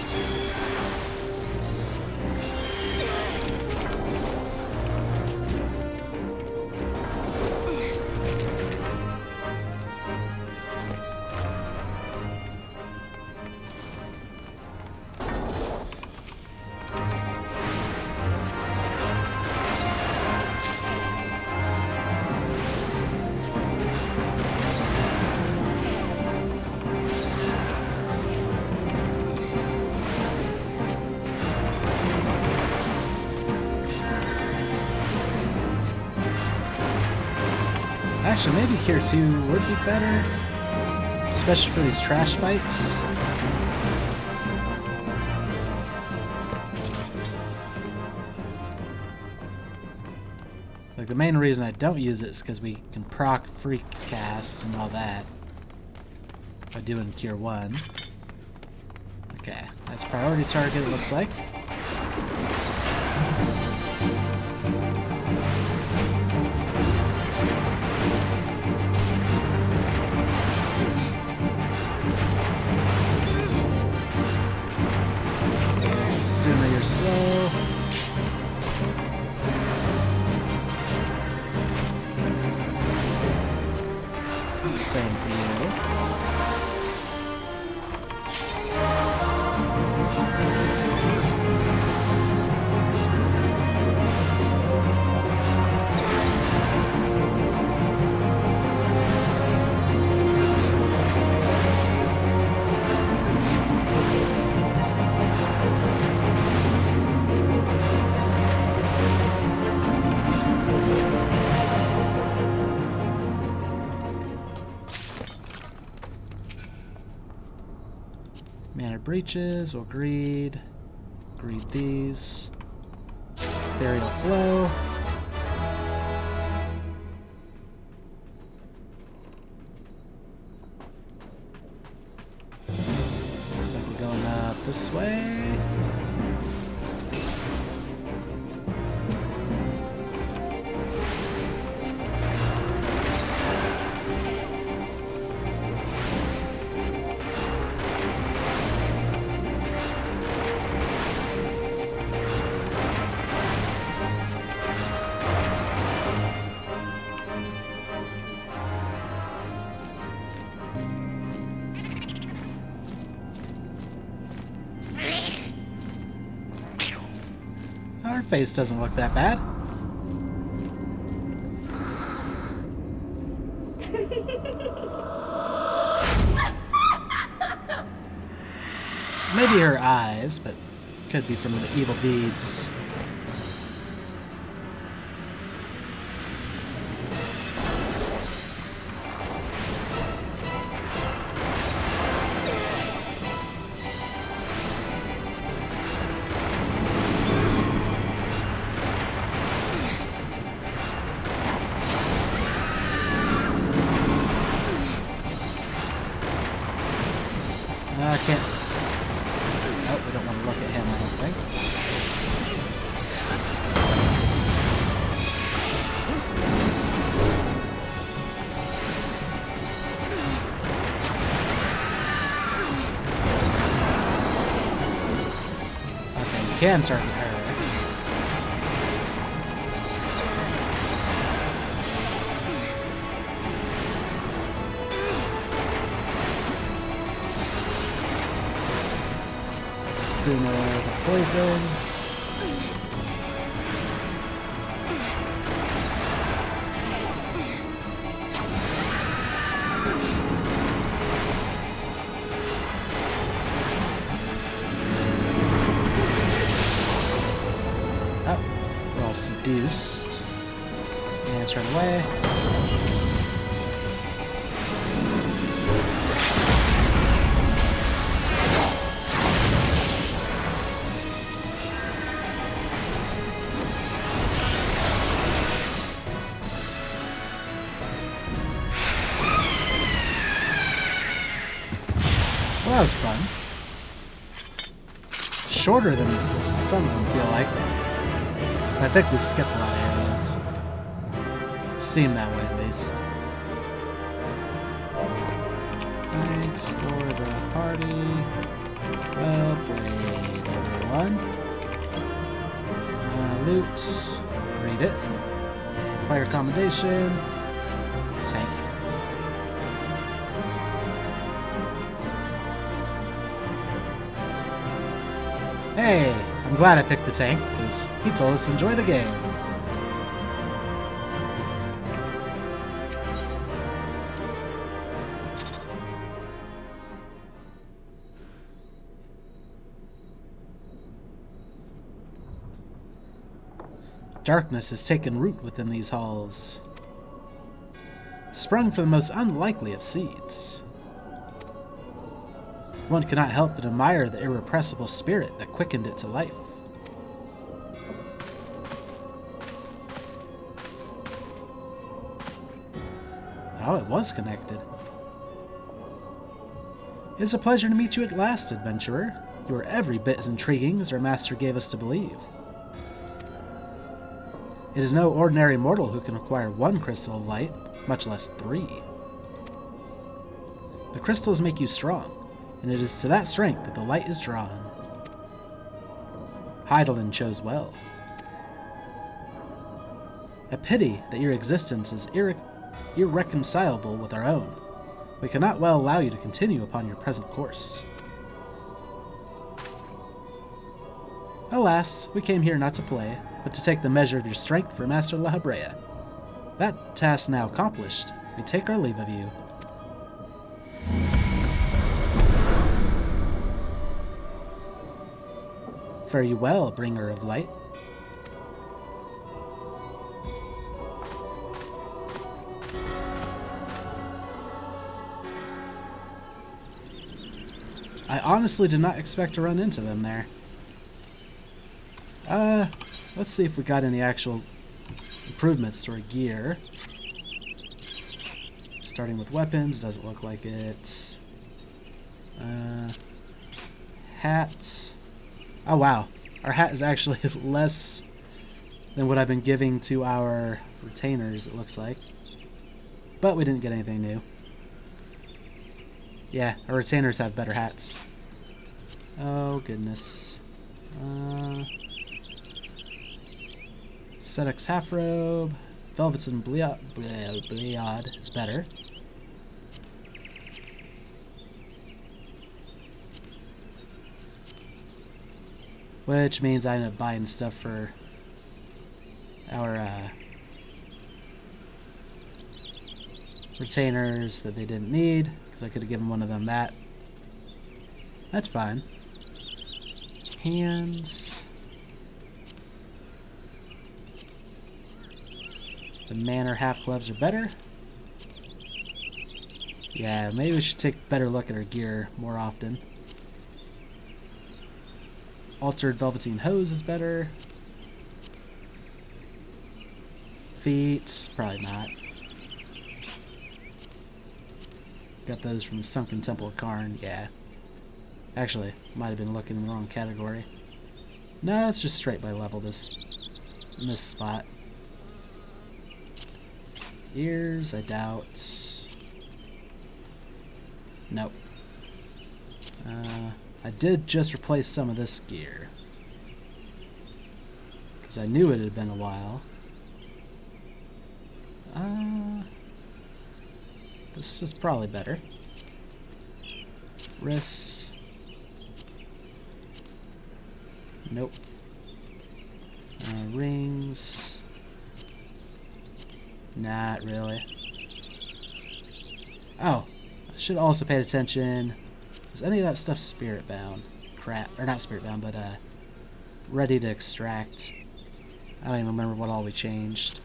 Actually, maybe Cure 2 would be better, especially for these trash fights. Like, the main reason I don't use it is because we can proc free casts and all that by doing Cure 1. Okay, that's priority target, it looks like. Assuming you're slow. Same for you. Mana breaches, we'll greed these. Ethereal flow. Looks like we're going up this way. Our face doesn't look that bad. Maybe her eyes, but could be from the evil deeds. I can't. Nope, we don't want to look at him, I don't think. Okay, we can target her. Sooner the poison. Oh, we're all seduced. And turn away. Well, that was fun. Shorter than some of them feel like. I think we skipped a lot of areas. Seemed that way, at least. Thanks for the party. Well played, everyone. Loot. Read it. Player commendation. Tank. Hey, I'm glad I picked the tank, because he told us to enjoy the game. Darkness has taken root within these halls, sprung from the most unlikely of seeds. One cannot help but admire the irrepressible spirit that quickened it to life. Oh, it was connected. It is a pleasure to meet you at last, adventurer. You are every bit as intriguing as our master gave us to believe. It is no ordinary mortal who can acquire one crystal of light, much less 3. The crystals make you strong, and it is to that strength that the light is drawn. Heidelin chose well. A pity that your existence is irreconcilable with our own. We cannot well allow you to continue upon your present course. Alas, we came here not to play, but to take the measure of your strength for Master Lahabrea. That task now accomplished, we take our leave of you. Fare you well, bringer of light. I honestly did not expect to run into them there. Let's see if we got any actual improvements to our gear. Starting with weapons, doesn't look like it. Hats. Oh wow, our hat is actually less than what I've been giving to our retainers, it looks like. But we didn't get anything new. Yeah, our retainers have better hats. Oh goodness. Sedek's half robe. Velvetson Bliad is better. Which means I end up buying stuff for our retainers that they didn't need, because I could have given one of them that. That's fine. Hands. The manor half gloves are better. Yeah, maybe we should take a better look at our gear more often. Altered velveteen hose is better. Feet, probably not. Got those from the Sunken Temple of Karn, yeah. Actually, might have been looking in the wrong category. No, it's just straight by level in this spot. Ears, I doubt. Nope. I did just replace some of this gear, because I knew it had been a while. This is probably better. Wrists. Nope. Rings. Not really. Oh, I should also pay attention. Is any of that stuff spirit bound? Crap. Or not spirit bound, but ready to extract. I don't even remember what all we changed.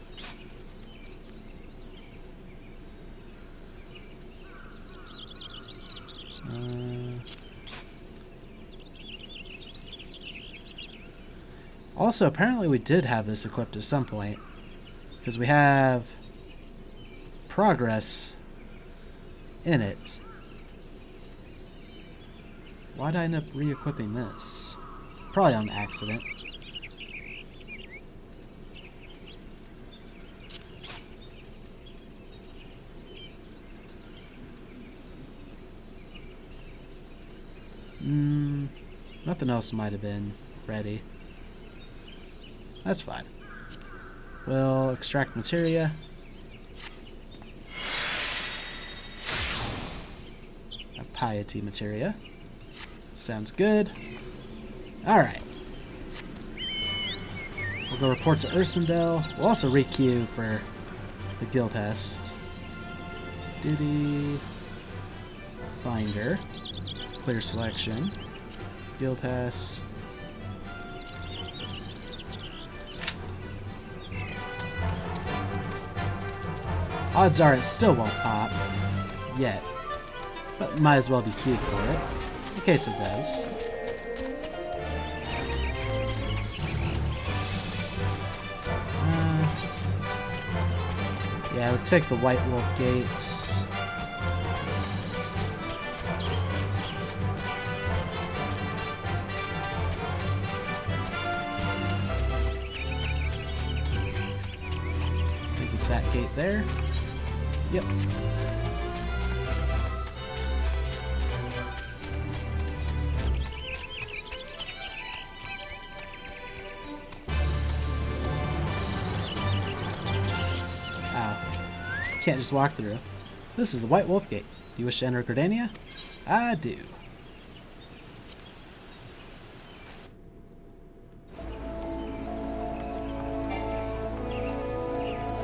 Also, apparently we did have this equipped at some point, because we have progress in it. Why'd I end up re-equipping this? Probably on accident. Nothing else might have been ready. That's fine. We'll extract materia. A piety materia. Sounds good. Alright. We'll go report to Ursendel. We'll also requeue for the guildhest. Duty. Finder. Clear selection. Guildhest. Odds are it still won't pop. Yet. But might as well be queued for it. In case it does. Yeah, we'll take the White Wolf gates. I think it's that gate there. Yep. Can't just walk through. This is the White Wolf Gate. Do you wish to enter Gridania? I do.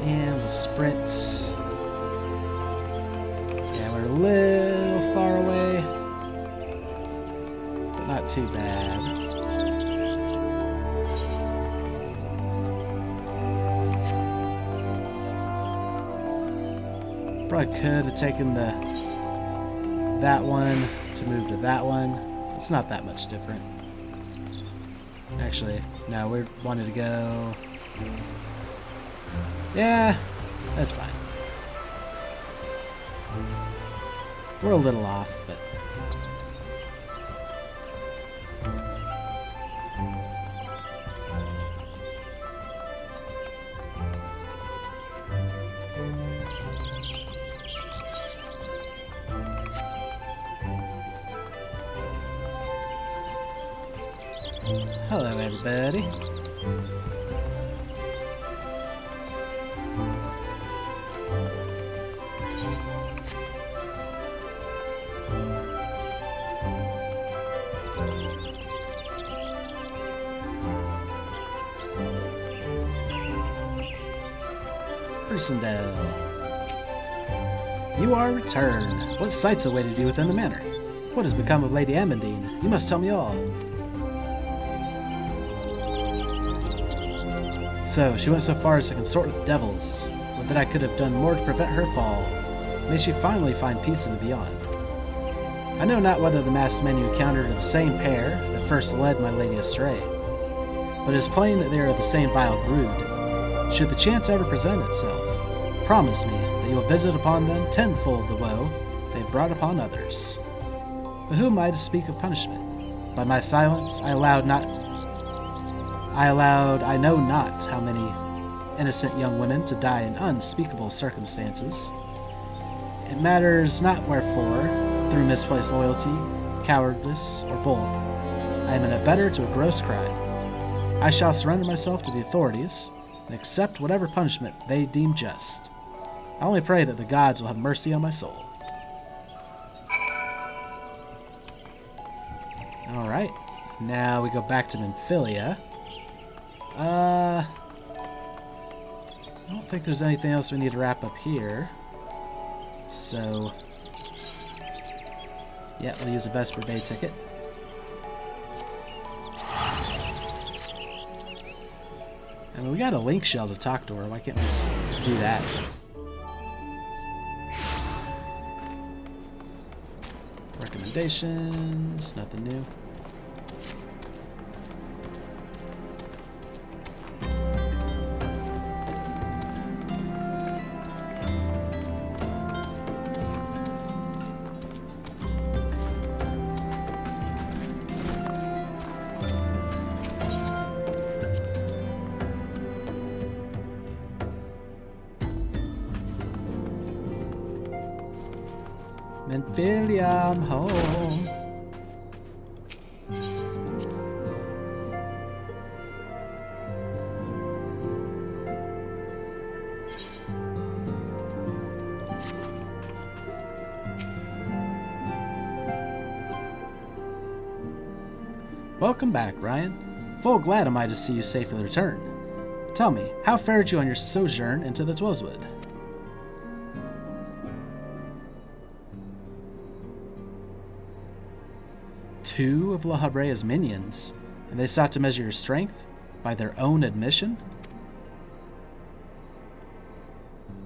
And we'll sprint. Yeah, we're a little far away, but not too bad. Probably could have taken that one to move to that one. It's not that much different. Actually, no, we wanted to go. Yeah, that's fine. We're a little off, but hello, everybody. Ursendel. You are returned. What sights awaited you within the manor? What has become of Lady Amandine? You must tell me all. So, she went so far as to consort with devils. Would that I could have done more to prevent her fall. May she finally find peace in the beyond. I know not whether the masked men you encountered are the same pair that first led my lady astray, but it is plain that they are the same vile brood. Should the chance ever present itself, promise me that you will visit upon them tenfold the woe they have brought upon others. But who am I to speak of punishment? By my silence, I know not how many innocent young women to die in unspeakable circumstances. It matters not wherefore, through misplaced loyalty, cowardice, or both, I am an abettor to a gross crime. I shall surrender myself to the authorities and accept whatever punishment they deem just. I only pray that the gods will have mercy on my soul. Alright, now we go back to Menphilia. I don't think there's anything else we need to wrap up here. So, yeah, we'll use a Vesper Bay ticket. I mean, we got a link shell to talk to her. Why can't we just do that? Recommendations, nothing new. Menphilia, I'm home. Welcome back, Ryan. Full glad am I to see you safely return. Tell me, how fared you on your sojourn into the Twilswood? Two of Lahabrea's minions, and they sought to measure your strength by their own admission?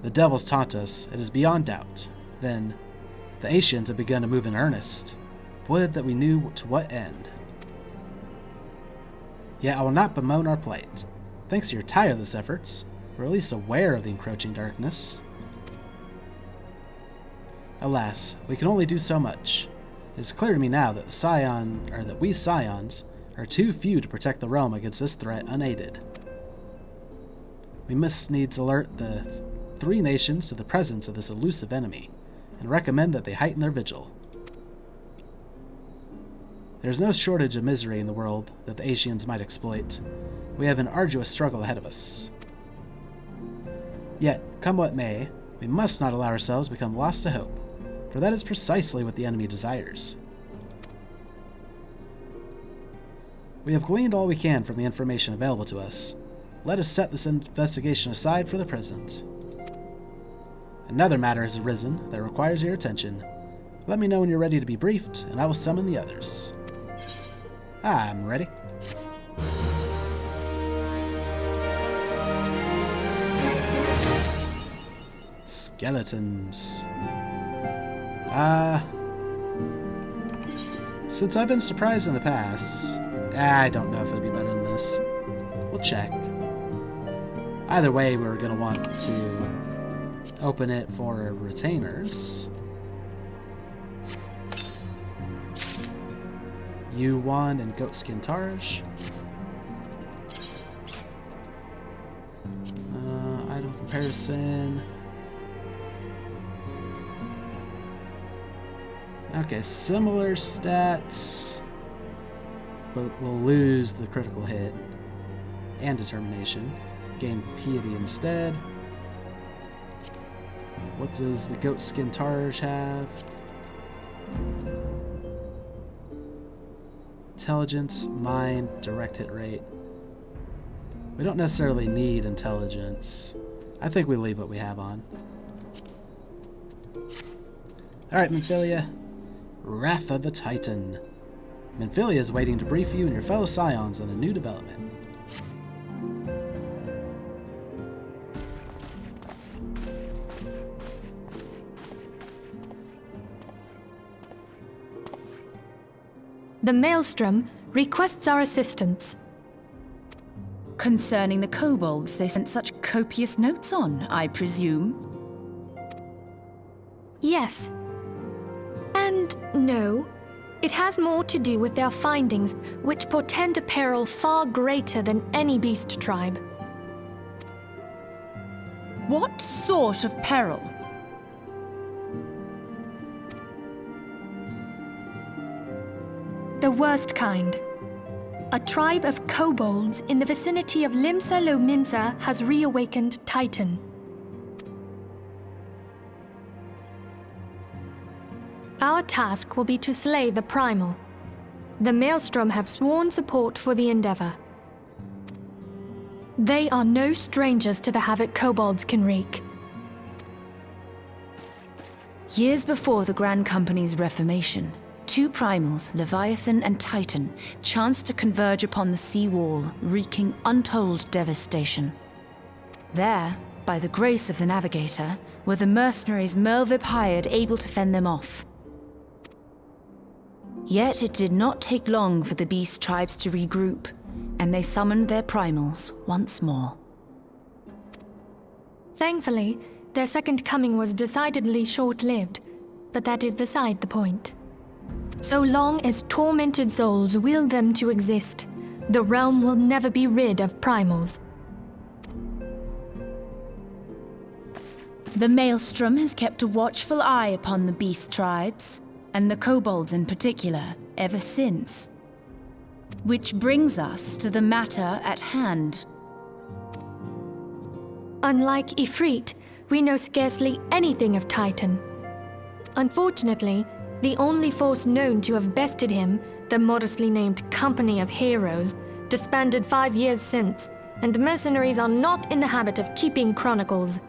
The devils taunt us, it is beyond doubt. Then, the Asians have begun to move in earnest. Would that we knew to what end. Yet I will not bemoan our plight. Thanks to your tireless efforts, we're at least aware of the encroaching darkness. Alas, we can only do so much. It is clear to me now that we Scions are too few to protect the realm against this threat unaided. We must needs alert the three nations to the presence of this elusive enemy, and recommend that they heighten their vigil. There is no shortage of misery in the world that the Asians might exploit. We have an arduous struggle ahead of us. Yet, come what may, we must not allow ourselves to become lost to hope, for that is precisely what the enemy desires. We have gleaned all we can from the information available to us. Let us set this investigation aside for the present. Another matter has arisen that requires your attention. Let me know when you're ready to be briefed, and I will summon the others. I'm ready. Skeletons. Since I've been surprised in the past, I don't know if it'll be better than this. We'll check. Either way, we're going to want to open it for retainers. U1 and Goatskin Targe. Item comparison. Okay, similar stats, but we'll lose the critical hit and determination. Gain piety instead. What does the Goatskin Targe have? Intelligence, mind, direct hit rate. We don't necessarily need intelligence. I think we leave what we have on. Alright, Minfilia. Wrath of the Titan. Minfilia is waiting to brief you and your fellow Scions on a new development. The Maelstrom requests our assistance. Concerning the kobolds they sent such copious notes on, I presume? Yes. And no. It has more to do with their findings, which portend a peril far greater than any beast tribe. What sort of peril? The worst kind. A tribe of kobolds in the vicinity of Limsa Lominsa has reawakened Titan. Our task will be to slay the Primal. The Maelstrom have sworn support for the endeavor. They are no strangers to the havoc kobolds can wreak. Years before the Grand Company's reformation, two primals, Leviathan and Titan, chanced to converge upon the sea wall, wreaking untold devastation. There, by the grace of the Navigator, were the mercenaries Merlvip hired able to fend them off. Yet it did not take long for the beast tribes to regroup, and they summoned their primals once more. Thankfully, their second coming was decidedly short-lived, but that is beside the point. So long as tormented souls will them to exist, the realm will never be rid of primals. The Maelstrom has kept a watchful eye upon the beast tribes, and the kobolds in particular, ever since. Which brings us to the matter at hand. Unlike Ifrit, we know scarcely anything of Titan. Unfortunately, the only force known to have bested him The modestly named Company of Heroes disbanded 5 years since, and mercenaries are not in the habit of keeping chronicles.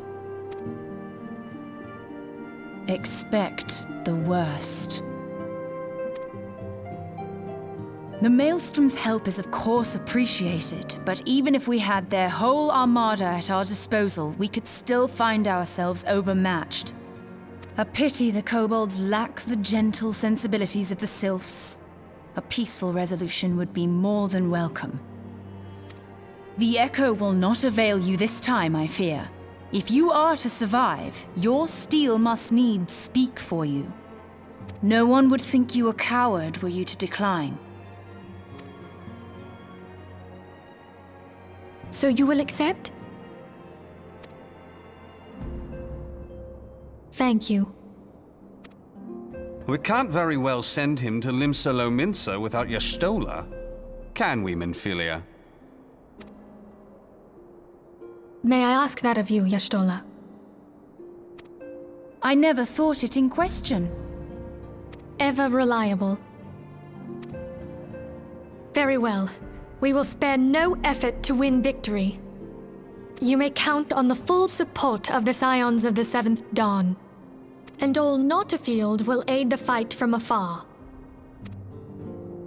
Expect the worst. The Maelstrom's help is of course appreciated, but even if we had their whole armada at our disposal, we could still find ourselves overmatched. A pity the kobolds lack the gentle sensibilities of the sylphs. A peaceful resolution would be more than welcome. The Echo will not avail you this time, I fear. If you are to survive, your steel must needs speak for you. No one would think you a coward were you to decline. So you will accept? Thank you. We can't very well send him to Limsa Lominsa without Y'shtola, can we, Minfilia? May I ask that of you, Y'shtola? I never thought it in question. Ever reliable. Very well. We will spare no effort to win victory. You may count on the full support of the Scions of the Seventh Dawn. And all not afield will aid the fight from afar.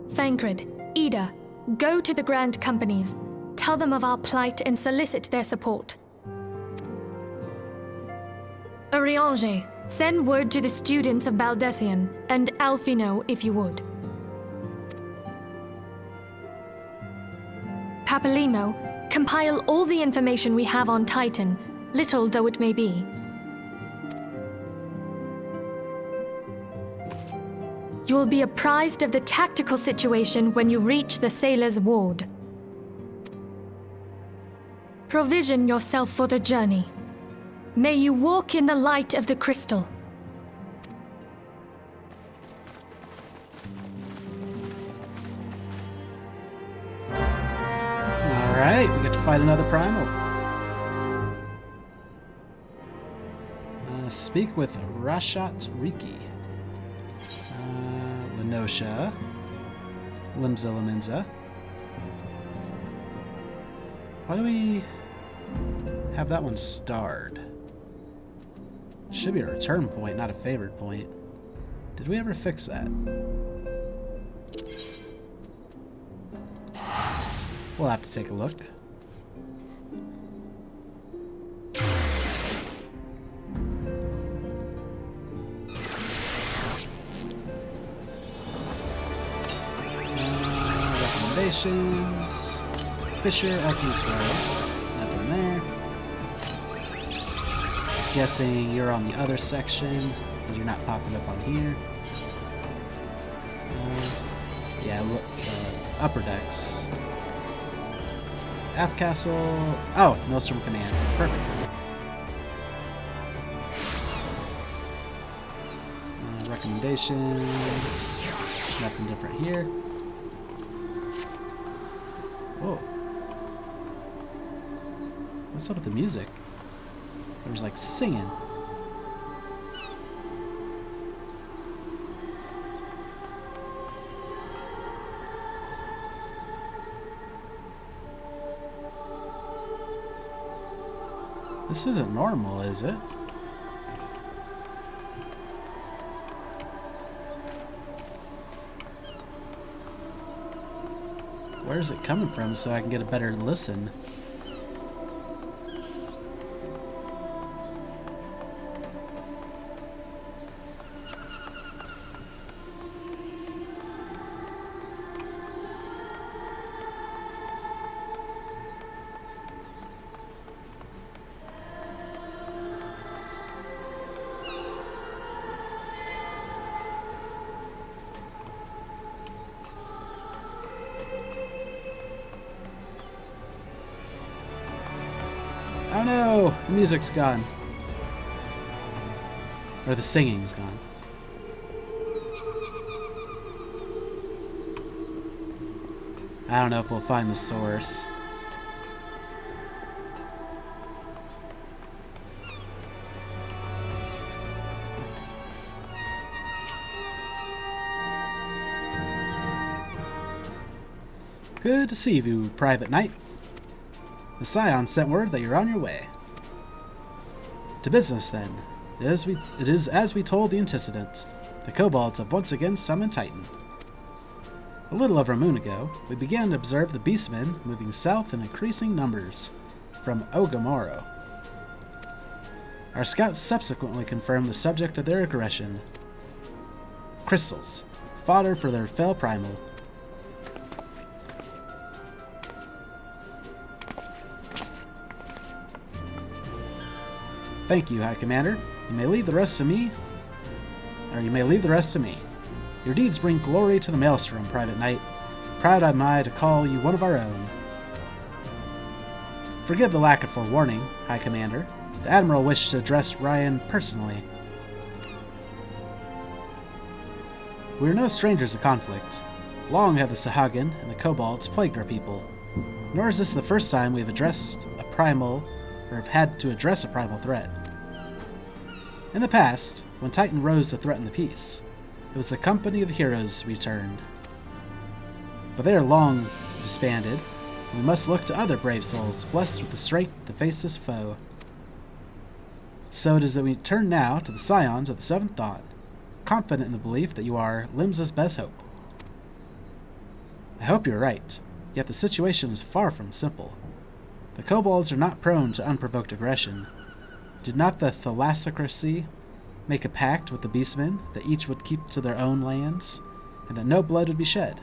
Thancred, Ida, go to the Grand Companies. Tell them of our plight and solicit their support. Urianger, send word to the students of Baldessian, and Alfino if you would. Papalimo, compile all the information we have on Titan, little though it may be. You will be apprised of the tactical situation when you reach the Sailor's Ward. Provision yourself for the journey. May you walk in the light of the crystal. Alright, we get to fight another primal. Speak with Rashat Riki. Lenosha. Limsa Lominsa. Why do we have that one starred? Should be a return point, not a favored point. Did we ever fix that? We'll have to take a look. Recommendations. Fisher, Alchemist Road. Nothing there. Guessing you're on the other section because you're not popping up on here. Yeah, look, upper decks. Aft Castle. Oh, Maelstrom Command. Perfect. Recommendations. Nothing different here. Whoa. What's up with the music? There was like singing. This isn't normal, is it? Where's it coming from so I can get a better listen? Oh no! The music's gone. Or the singing's gone. I don't know if we'll find the source. Good to see you, Private Knight. The Scion sent word that you're on your way. To business, then. It is as we told the antecedent. The kobolds have once again summoned Titan. A little over a moon ago, we began to observe the beastmen moving south in increasing numbers from Ogamoro. Our scouts subsequently confirmed the subject of their aggression. Crystals, fodder for their fell primal. Thank you, High Commander. You may leave the rest to me. Your deeds bring glory to the Maelstrom, Private Knight. Proud am I to call you one of our own. Forgive the lack of forewarning, High Commander. The Admiral wished to address Ryan personally. We are no strangers to conflict. Long have the Sahagin and the Kobolds plagued our people. Nor is this the first time we have had to address a primal threat. In the past, when Titan rose to threaten the peace, it was the company of heroes returned. But they are long disbanded, and we must look to other brave souls blessed with the strength to face this foe. So it is that we turn now to the Scions of the Seventh Dawn, confident in the belief that you are Limsa's best hope. I hope you're right, yet the situation is far from simple. The kobolds are not prone to unprovoked aggression. Did not the thalassocracy make a pact with the beastmen that each would keep to their own lands, and that no blood would be shed?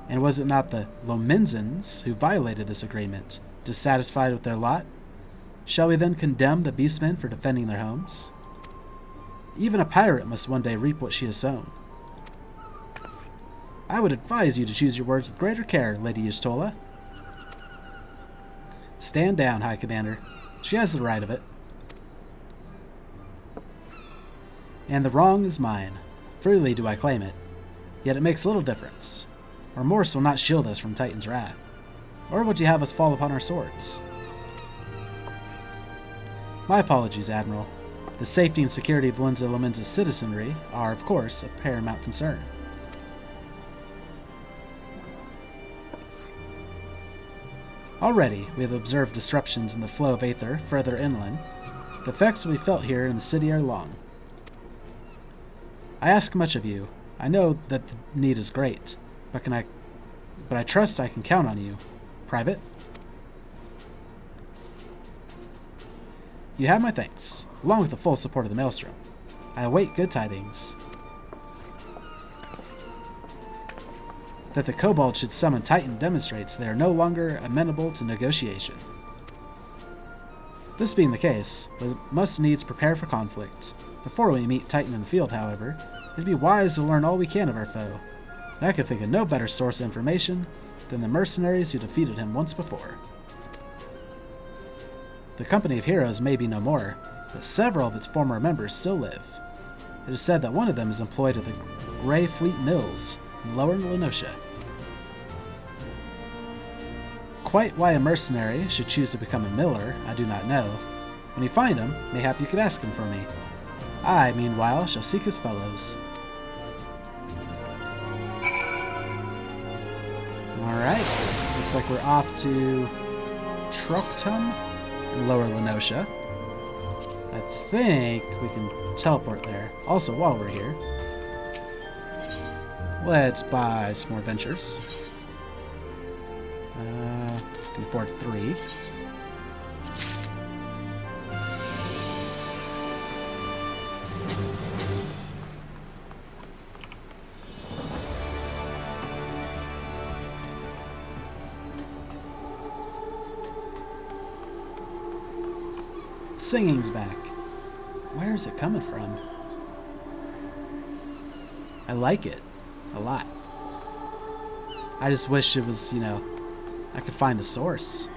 And was it not the Lomenzans who violated this agreement, dissatisfied with their lot? Shall we then condemn the beastmen for defending their homes? Even a pirate must one day reap what she has sown. I would advise you to choose your words with greater care, Lady Y'shtola. Stand down, High Commander. She has the right of it. And the wrong is mine. Freely do I claim it. Yet it makes little difference. Remorse will not shield us from Titan's wrath. Or would you have us fall upon our swords? My apologies, Admiral. The safety and security of Lomenza's citizenry are, of course, of paramount concern. Already, we have observed disruptions in the flow of aether further inland. The effects we felt here in the city are long. I ask much of you. I know that the need is great, but I trust I can count on you. Private? You have my thanks, along with the full support of the Maelstrom. I await good tidings. That the Kobold should summon Titan demonstrates they are no longer amenable to negotiation. This being the case, we must needs prepare for conflict. Before we meet Titan in the field, however, it'd be wise to learn all we can of our foe. And I can think of no better source of information than the mercenaries who defeated him once before. The company of heroes may be no more, but several of its former members still live. It is said that one of them is employed at the Grey Fleet Mills in Lower Lenosha. Quite why a mercenary should choose to become a miller, I do not know. When you find him, mayhap you could ask him for me. I, meanwhile, shall seek his fellows. Alright, looks like we're off to Troktum in Lower Lenosha. I think we can teleport there. Also, while we're here, let's buy some more ventures. Can afford 3. Singing's back. Where is it coming from? I like it a lot. I just wish it was, I could find the source.